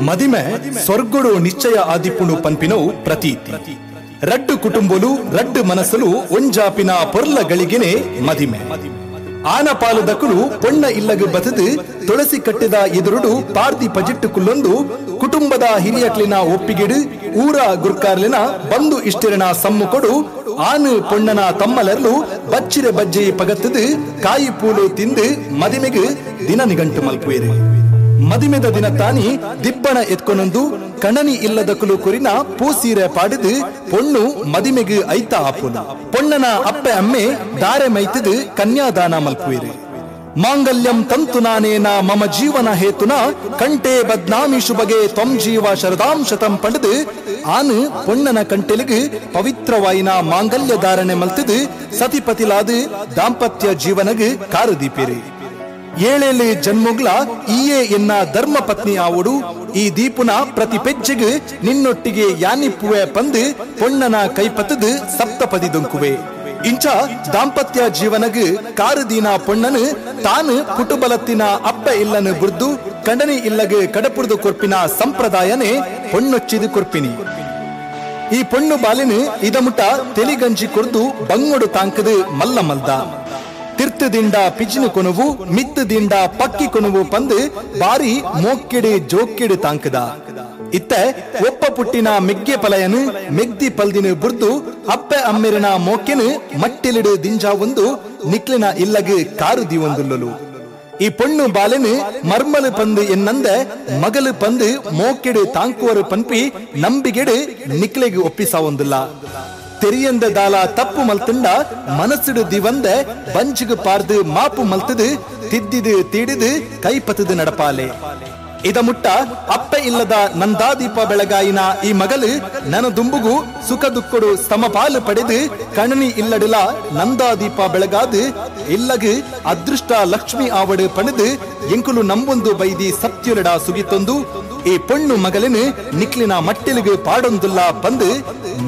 Q: మదిమె స్వర్గుడు నిశ్చయ ఆదిపును పన్పినౌ ప్రతీతి. రడ్డు కుటుంబులు రడ్డు మనసులు ಒಂಜಾಪಿನ ಪೊರ್ಲಗಳಿಗೆನೆ ಮದಿಮೆ. ಆನಪಾಲು ದಕುಲು ಪೊಣ್ಣ ಇಲ್ಲಗು ಬತದು ತುಳಸಿ ಕಟ್ಟಿದ ಎದುರುಡು ಪಾರ್ದಿ ಪಜಿಟ್ಟುಕುಲ್ಲೊಂದು ಕುಟುಂಬದ ಹಿರಿಯಕ್ಲಿನ ಒಪ್ಪಿಗೆಡು ಊರ ಗುರ್ಕಾರ್ಲಿನ ಬಂದು ಇಷ್ಟಿರನ ಸಮ್ಮುಕೊಡು ಆನು ಪೊಣ್ಣನ ತಮ್ಮಲರ್ಲು ಬಚ್ಚಿರೆ ಬಜ್ಜಿ ಪಗತ್ತದು ಕಾಯಿ ಪೂಲು ತಿಂದು ಮದಿಮೆಗೆ ದಿನ ನಿಗಂಟು ಮಲ್ಪುವೆರು. ಮದಿಮೆದ ದಿನ ತಾನಿ ದಿಬ್ಬಣ ಎತ್ಕೊನೊಂದು ಕಣನಿ ಇಲ್ಲದಕುಲು ಕುರಿನ ಪೂಸೀರೆ ಪಾಡಿದು ಪೊಣ್ಣು ಮದಿಮೆಗೆ ಐತ ಆಪುನ. ಪೊಣ್ಣನ ಅಪ್ಪೆ ಅಮ್ಮೆ ದಾರೆ ಮೈತದು ಕನ್ಯಾದಾನ ಮಲ್ಪುವೆರು. ಮಾಂಗಲ್ಯಂ ತಂತು ನಾನೇನ ಮಮ ಜೀವನ ಹೇತುನ ಕಂಟೆ ಬದ್ನಾಮಿ ಶುಭಗೆ ತ್ವಂ ಜೀವ ಶರದಾಂ ಶತಂ ಪಡೆದು ಆನು ಪೊಣ್ಣನ ಕಂಟೆಲಿಗೆ ಪವಿತ್ರವಾಯಿನ ಮಾಂಗಲ್ಯ ಧಾರಣೆ ಮಲ್ತದು ಸತಿಪತಿಲಾದು ದಾಂಪತ್ಯ ಜೀವನಗೆ ಕಾರುದೀಪಿರಿ. 7 ಜನ್ಮುಗ್ಲ ಈಯೇ ಎನ್ನ ಧರ್ಮ ಪತ್ನಿ ಆವುಡು ಈ ದೀಪುನ ಪ್ರತಿ ಪೆಜ್ಜೆಗೆ ನಿನ್ನೊಟ್ಟಿಗೆ ಯಾನಿಪ್ಪುವೆ ಪಂದು ಪೊಣ್ಣನ ಕೈಪತ್ತದು ಸಪ್ತಪದಿ ದೊಂಕುವೆ. ಇಂಚ ದಾಂಪತ್ಯ ಜೀವನಗೆ ಕಾರುದೀನ ಪೊಣ್ಣನು ತಾನು ಕುಟುಬಲತ್ತಿನ ಅಪ್ಪ ಇಲ್ಲನು ಬುರ್ದು ಕಂಡನಿ ಇಲ್ಲಗೆ ಕಡಪುರ್ದು ಕೊರ್ಪಿನ ಸಂಪ್ರದಾಯನೇ ಪೊಣ್ಣೊಚ್ಚಿದು ಕೊರ್ಪಿನಿ. ಈ ಪೊಣ್ಣು ಬಾಲಿನು ಇದಮುಟ ತೆಲಿಗಂಜಿ ಕೊರ್ದು ಬಂಗೊಡು ತಾಂಕದು ಮಲ್ಲ ಮಲ್ದ. ತಿರ್ತದಿಂದ ಪಿಜಿನು ಕೊನುವು ಮಿತ್ತದಿಂದ ಪಕ್ಕಿ ಕೊನುವು ಪಂದು ಬಾರಿ ಮೋಕ್ಕೆಡೆ ಜೋಕ್ಕೆಡೆ ತಾಂಕದ. ಇತ್ತ ಒಪ್ಪ ಪುಟ್ಟಿನ ಮೆಗ್ಗೆ ಪಲಯನು ಮೆಗ್ದಿ ಪಲ್ದಿನು ಬುರ್ದು ಅಪ್ಪೆ ಅಮ್ಮೆರಿನ ಮೋಕೆನು ಮಟ್ಟಿಲಿಡು ದಿಂಜಾ ಒಂದು ನಿಕ್ಲಿನ ಇಲ್ಲಗೆ ಕಾರುದಿ ಒಂದುಲ್ಲಲು. ಈ ಪೊಣ್ಣು ಬಾಲೆನು ಮರ್ಮಲು ಪಂದು ಎನ್ನಂದೆ ಮಗಲು ಪಂದು ಮೋಕೆಡು ತಾಂಕುವರು ಪನ್ಪಿ ನಂಬಿಗೆಡು ನಿಕ್ಲೆಗೆ ಒಪ್ಪಿಸ ಒಂದಿಲ್ಲ. ತೆರಿಯಂದ ದಾಲ ತಪ್ಪು ಮಲ್ತುಂಡ ಮನಸ್ಸಿಡು ದಿವಂದೆ ಬಂಚಿಗು ಪಾರ್ದು ಮಾಪು ಮಲ್ತದು ತಿದ್ದಿದು ತೀಡಿದು ಕೈಪತದು ನಡಪಾಲೆ. ಇದ ಮುಟ್ಟ ಅಪ್ಪೆ ಇಲ್ಲದ ನಂದಾದೀಪ ಬೆಳಗಾಯಿನ ಈ ಮಗಲು ನನ್ನ ದುಂಬುಗು ಸುಖ ದುಃಖಡು ಸಮಪಾಲು ಪಡೆದು ಕಣನಿ ಇಲ್ಲಡಿಲ ನಂದಾದೀಪ ಬೆಳಗಾದು ಇಲ್ಲಗು ಅದೃಷ್ಟ ಲಕ್ಷ್ಮಿ ಆವಡು ಪಡೆದು ಎಂಕುಲು ನಂಬೊಂದು ಬೈದಿ ಸತ್ಯುಲಡ ಸುಗಿತೊಂದು ಈ ಪೊಣ್ಣು ಮಗಲಿನ ನಿಕ್ಲಿನ ಮಟ್ಟಿಲಿಗೆ ಪಾಡೊಂದುಲ್ಲ ಪಂದು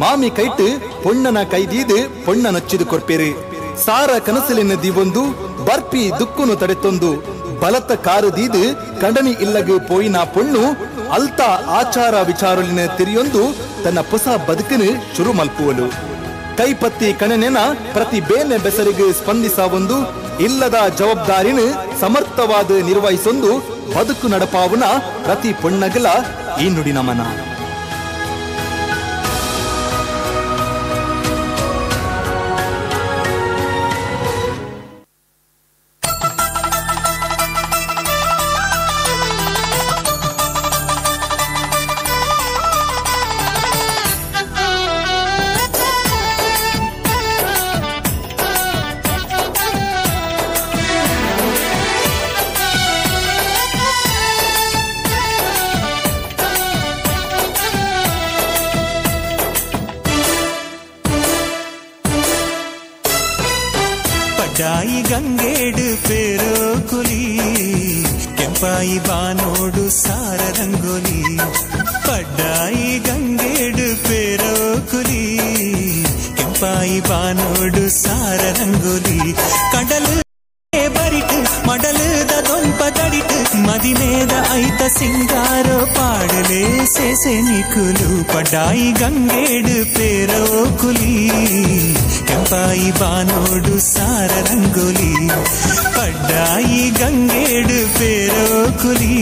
Q: ಮಾಮಿ ಕೈಟ್ ಪೊಣ್ಣನ ಕೈದೀದು ಪೊಣ್ಣ ನಚ್ಚಿದು ಕೊರ್ಪೇರು. ಸಾರ ಕನಸಲಿನ ದಿವೊಂದು ಬರ್ಪಿ ದುಕ್ಕುನು ತಡೆತೊಂದು ಬಲತ ಕಾರುದೀದು ಕಂಡನಿ ಇಲ್ಲಗೆ ಪೋಯಿನ ಪೊಣ್ಣು ಅಲ್ತ ಆಚಾರ ವಿಚಾರಲಿನ ತಿರಿಯೊಂದು ತನ್ನ ಹೊಸ ಬದುಕನು ಶುರು ಮಲ್ಪುವಲು. ಕೈಪತ್ತಿ ಕಣನೆನ ಪ್ರತಿ ಬೇನೆ ಬೆಸರಿಗೆ ಸ್ಪಂದಿಸ ಒಂದು ಇಲ್ಲದ ಜವಾಬ್ದಾರಿನ ಸಮರ್ಥವಾದ ನಿರ್ವಹಿಸೊಂದು ಬದುಕು ನಡಪಾವುನ ಪ್ರತಿ ಪೊಣ್ಣಗಲ ಈ ನುಡಿ ನಮನ.
O: ಪಡ್ಡಾಯಿ ಗಂಗೇಡು ಪೇರೋ ಕುಲಿ ಕೆಂಪಾಯಿ ಬಾನೋಡು ಸಾರ ರಂಗೋಲಿ. ಪಡ್ಡಾಯಿ ಗಂಗೇಡು ಪೇರೋ ಕುಲಿ ಕೆಂಪಾಯಿ ಬಾನೋಡು ಸಾರ ರಂಗೋಲಿ. ಕಡಲು ಬರಿಟು ಮಡಲುದ ದೊಂಪ ತಡಿಟು ಮದ మీద అయిత సింగారో పాడలే చేసే నికులు పడ్డాయి గంగేడు పేరోకులి ಕೆಂಪಾಯಿ ಬಾನೋಡು ಸಾರ ರಂಗೋಲಿ ಪಡ್ಡಾಯಿ ಗಂಗೇಡು ಪೇರೋಕುಲಿ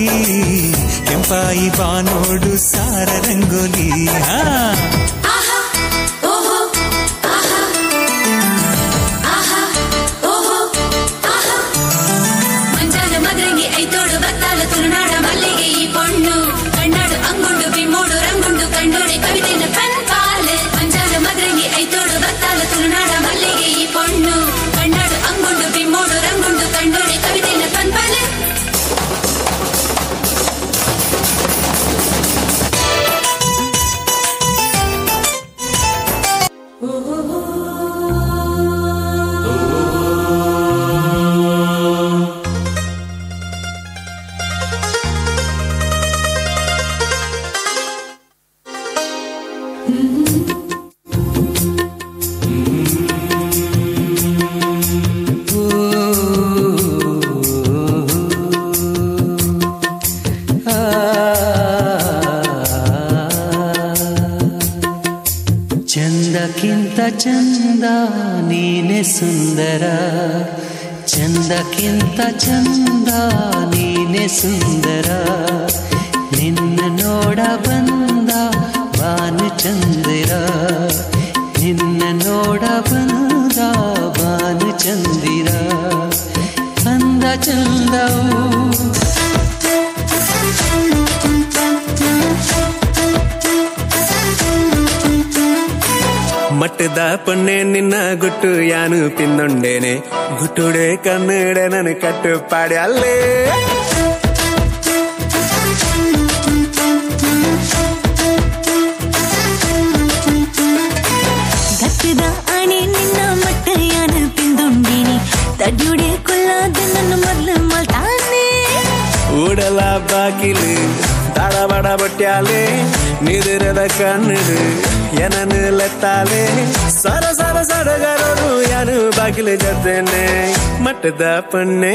O: ಕೆಂಪಾಯಿ ಬಾನೋಡು ಸಾರ ರಂಗೋಲಿ
K: ಮಂಜಾನ ಮದ್ರಂಗಿ ಐತೋಡು ಬತ್ತಾಲ ತುಳುನಾಡ ಮಲ್ಲಿಗೆ ಈ ಪೊಣ್ಣು ಕಣ್ಣಾಡು ಅಂಗುಂಡು ಬಿಮ್ಮೋಡು ರಂಗುಂಡು ಕಂಡೋಡಿ ಕವಿತೆನ ಪನ್ಪಾಲೆ ಮಂಜಾನ ಮದ್ರಂಗಿ ಐತೋಡು ಬತ್ತಾಲ ತುಳುನಾಡ ಮಲ್ಲಿಗೆ ಈ ಪೊಣ್ಣು ಕಣ್ಣಾಡು ಅಂಗುಂಡು ಬಿಮ್ಮೋಡು ರಂಗುಂಡು ಕಂಡೋಡಿ ಕವಿತೆನ ಪನ್ಪಾಲೆ
R: ಚಂದಕ್ಕಿಂತ ಚಂದ ನೀನೆ ಸುಂದರ ಚಂದಕ್ಕಿಂತ ಚಂದ ನೀನೆ ಸುಂದರ ನಿನ್ನ ನೋಡ ಬಂದ ಬಾನು ಚಂದಿರ ನಿನ್ನ ನೋಡ ಬಂದ ಬಾನು ಚಂದಿರ ಅಂದ ಚಂದವು
S: ಮಟ್ಟದ ಪೊಣ್ಣೆ ನಿನ್ನ ಗುಟ್ಟು ಯಾನು ಪಿಂದೊಂಡೇನೆ ಗುಟ್ಟುಡೆ ಕನ್ನಡ ನನ್ನ ಕಟ್ಟು ಪಾಡಿ ಅಲ್ಲೇ
K: ಗಟ್ಟದ ಆಣೆ ನಿನ್ನ ಮಟ್ಟ ಯಾನು ಪಿಂದೊಂಡೇನೆ ತಡ್ಯುಡೆ ಕೊಲ್ಲಾದ ನನ್ನ ಮೊದಲು ಮಲ್ತಾನೆ
S: ಊಡಲ ಬಾಕಿಲು ತಡಬಡ ಬಟ್ಯಾಲೆ ನಿದಿರದ ಕಣ್ಣು ಏನನ್ನು ಲೆತ್ತಾಲೆ ಸರ ಸರ ಸಡಗರರು ಯಾನು ಬಾಗಿಲು ಜದ್ದೇನೆ ಮಟ್ಟದ ಪೊಣ್ಣೆ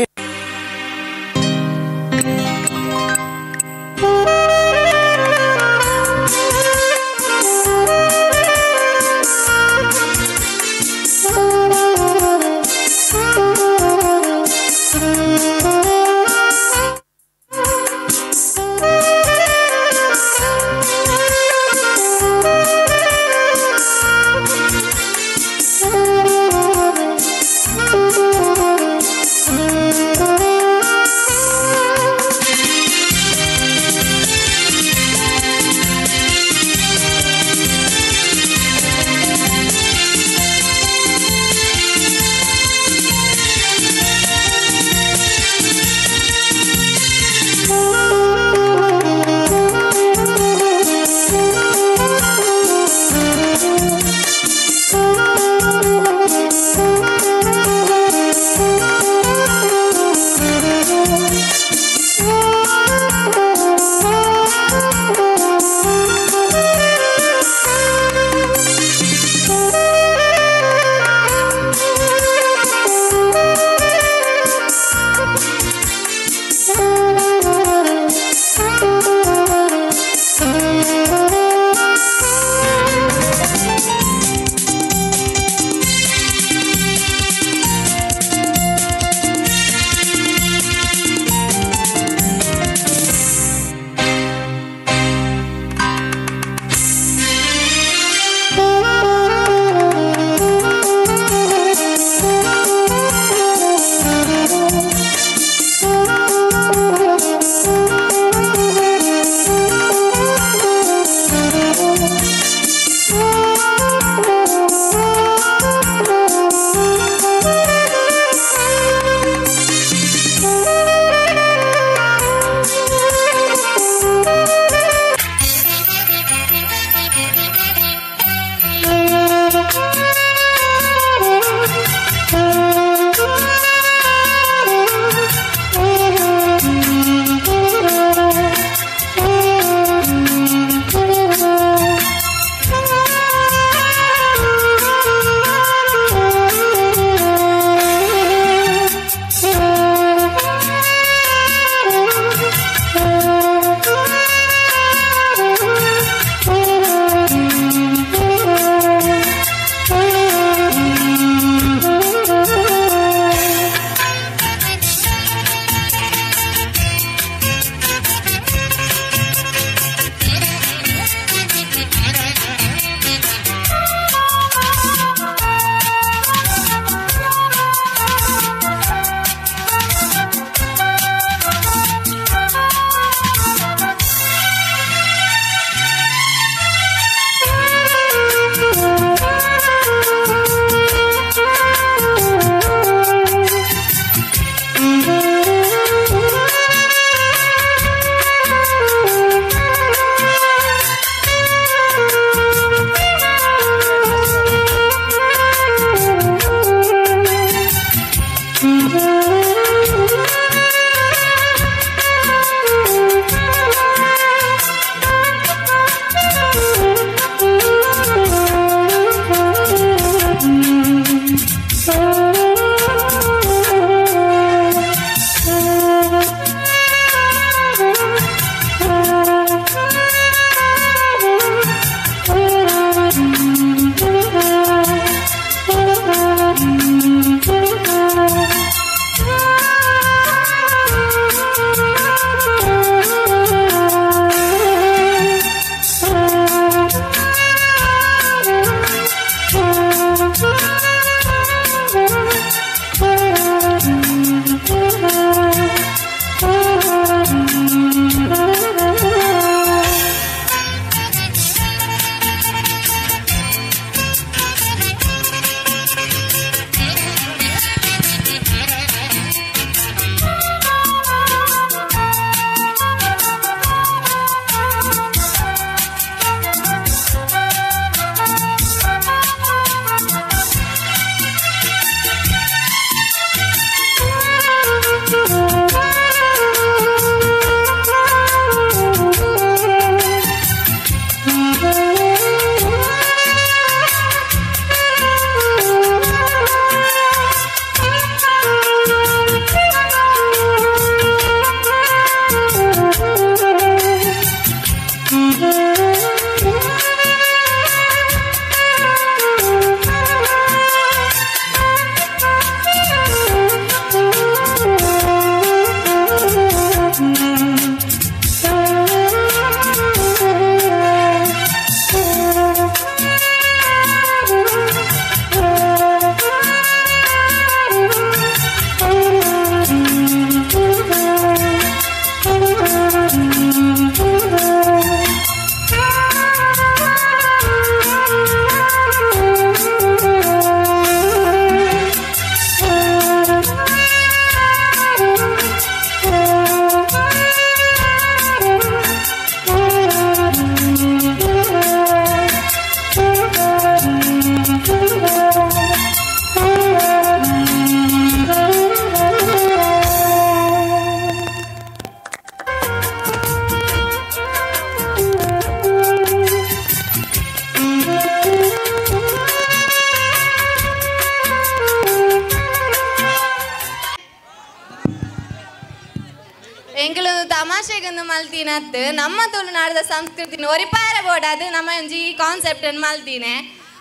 A: ತಮಾಷೆಗೊಂದು ಮಲ್ತೀನತ್ತು ನಮ್ಮ ತುಳುನಾಡದ ಸಂಸ್ಕೃತಿನ ಒರಿಪಾರ ಬೋಡಾದು ನಮ್ಮ ಒಂಜಿ ಕಾನ್ಸೆಪ್ಟ್ ಅನ್ನು ಮಲ್ತೀನಿ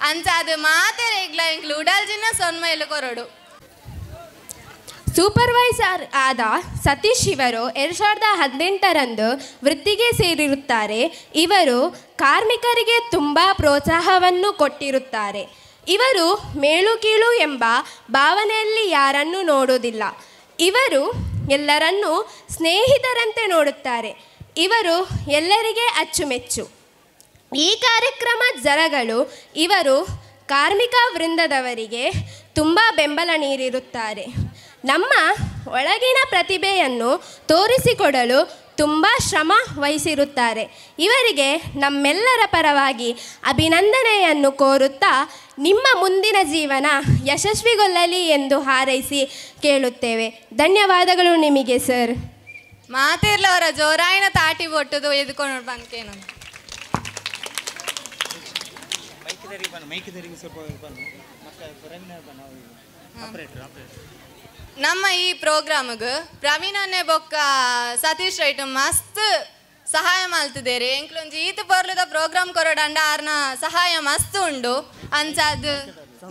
A: ಅಂಚ ಅದು ಮಾತೆರೆ ಇಗ್ಲ ಇಂಕ್ಲು ಉಡಲ್ಜಿನ ಸೊನ್ಮೈಲು ಕೊರಡು.
B: ಸೂಪರ್ವೈಸರ್ ಆದ ಸತೀಶ್ ಇವರು 2018ರಂದು ವೃತ್ತಿಗೆ ಸೇರಿರುತ್ತಾರೆ. ಇವರು ಕಾರ್ಮಿಕರಿಗೆ ತುಂಬ ಪ್ರೋತ್ಸಾಹವನ್ನು ಕೊಟ್ಟಿರುತ್ತಾರೆ. ಇವರು ಮೇಲು ಕೀಳು ಎಂಬ ಭಾವನೆಯಲ್ಲಿ ಯಾರನ್ನೂ ನೋಡುವುದಿಲ್ಲ. ಇವರು ಎಲ್ಲರನ್ನೂ ಸ್ನೇಹಿತರಂತೆ ನೋಡುತ್ತಾರೆ. ಇವರು ಎಲ್ಲರಿಗೆ ಅಚ್ಚುಮೆಚ್ಚು. ಈ ಕಾರ್ಯಕ್ರಮ ಜನಗಳು ಇವರು ಕಾರ್ಮಿಕ ವೃಂದದವರಿಗೆ ತುಂಬ ಬೆಂಬಲ ನೀಡಿರುತ್ತಾರೆ. ನಮ್ಮ ಒಳಗಿನ ಪ್ರತಿಭೆಯನ್ನು ತೋರಿಸಿಕೊಡಲು ತುಂಬ ಶ್ರಮ ವಹಿಸಿರುತ್ತಾರೆ. ಇವರಿಗೆ ನಮ್ಮೆಲ್ಲರ ಪರವಾಗಿ ಅಭಿನಂದನೆಯನ್ನು ಕೋರುತ್ತಾ ನಿಮ್ಮ ಮುಂದಿನ ಜೀವನ ಯಶಸ್ವಿಗೊಳ್ಳಲಿ ಎಂದು ಹಾರೈಸಿ ಕೇಳುತ್ತೇವೆ. ಧನ್ಯವಾದಗಳು ನಿಮಗೆ ಸರ್.
A: ಮಾತಿರ್ಲವರ ಜೋರಾಯಿನ ತಾಟಿ ಒಟ್ಟದು ಎದ್ಕೊಂಡು ಬಂದ್ಕೇನು ನಮ್ಮ ಈ ಪ್ರೋಗ್ರಾಮ್ಗೆ ಪ್ರವೀಣನ್ನೇ ಬೊಕ್ಕ ಸತೀಶ್ ರೈಟ್ ಮಸ್ತ್ ಸಹಾಯ ಮಲ್ತಿದ್ದೇರಿ. ಎಂಕ್ಲೊಂಜಿ ಈತ ಬರ್ಲದ ಪ್ರೋಗ್ರಾಮ್ ಕೊರಡಂಡ ಆರ್ನ ಸಹಾಯ ಮಸ್ತ್ ಉಂಡು ಅಂಚಾದ್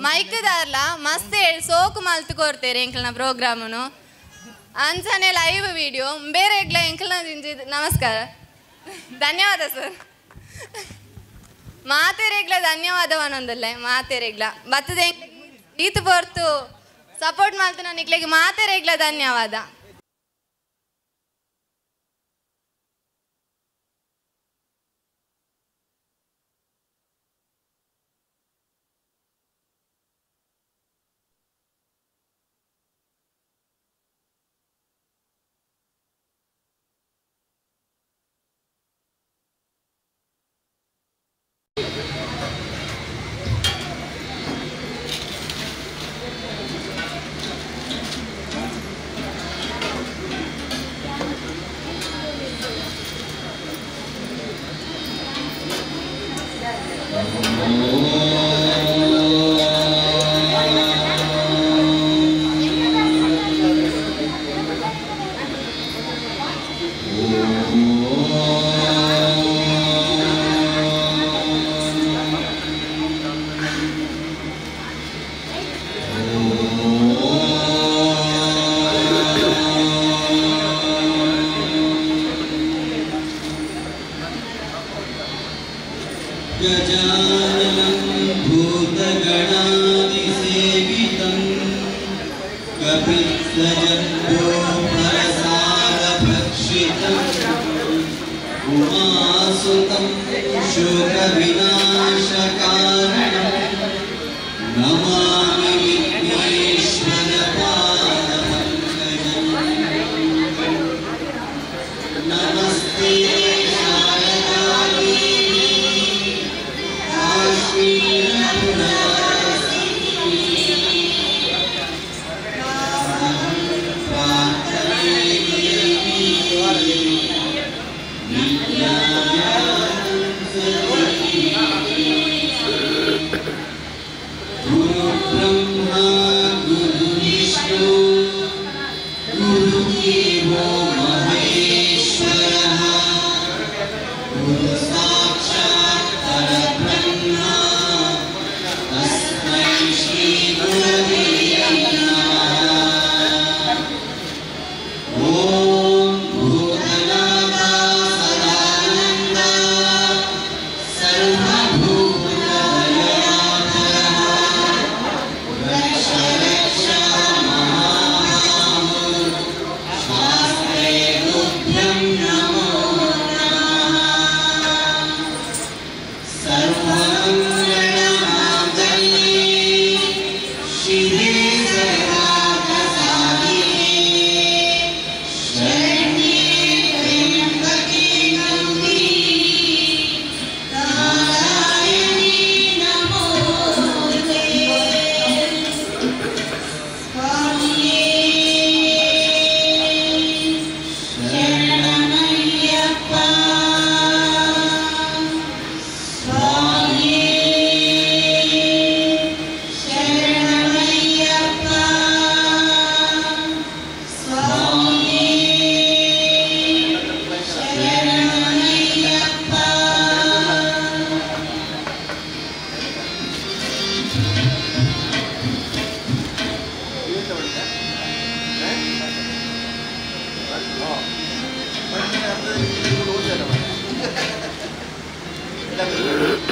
A: ಮೈಕ್ದಾರ್ಲ ಮಸ್ತ್ ಸೋಕು ಮಲ್ತು ಕೊಡ್ತೇರಿ ಎಂಕ್ಲನ ಪ್ರೋಗ್ರಾಮನು ಅಂಚನೆ ಲೈವ್ ವಿಡಿಯೋ ಬೇರೆ ಎಗ್ಲ ಎಂಕ್ಲನ ನಮಸ್ಕಾರ ಧನ್ಯವಾದ ಸರ್. ಮಾತೆರೆಗ್ಲ ಧನ್ಯವಾದವನೊಂದಲ್ಲ ಮಾತೆರೆಗ್ಲ ಬತ್ತದ ಈತ ಬರ್ತು ಸಪೋರ್ಟ್ ಮಾಡ್ತಾನೆ ನಿಕ್ಲೆಗೆ ಮಾತೆರೆಗ್ಲ ಧನ್ಯವಾದ.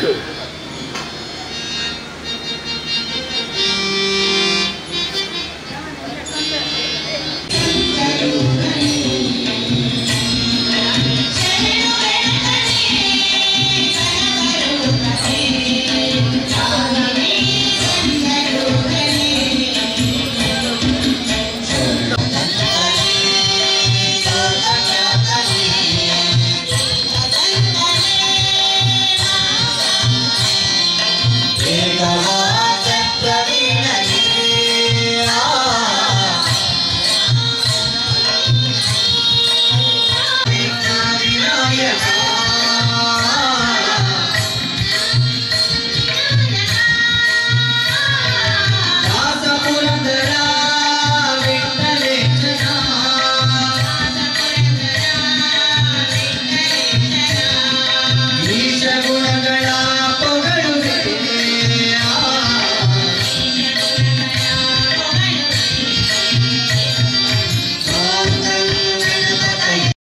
C: Good.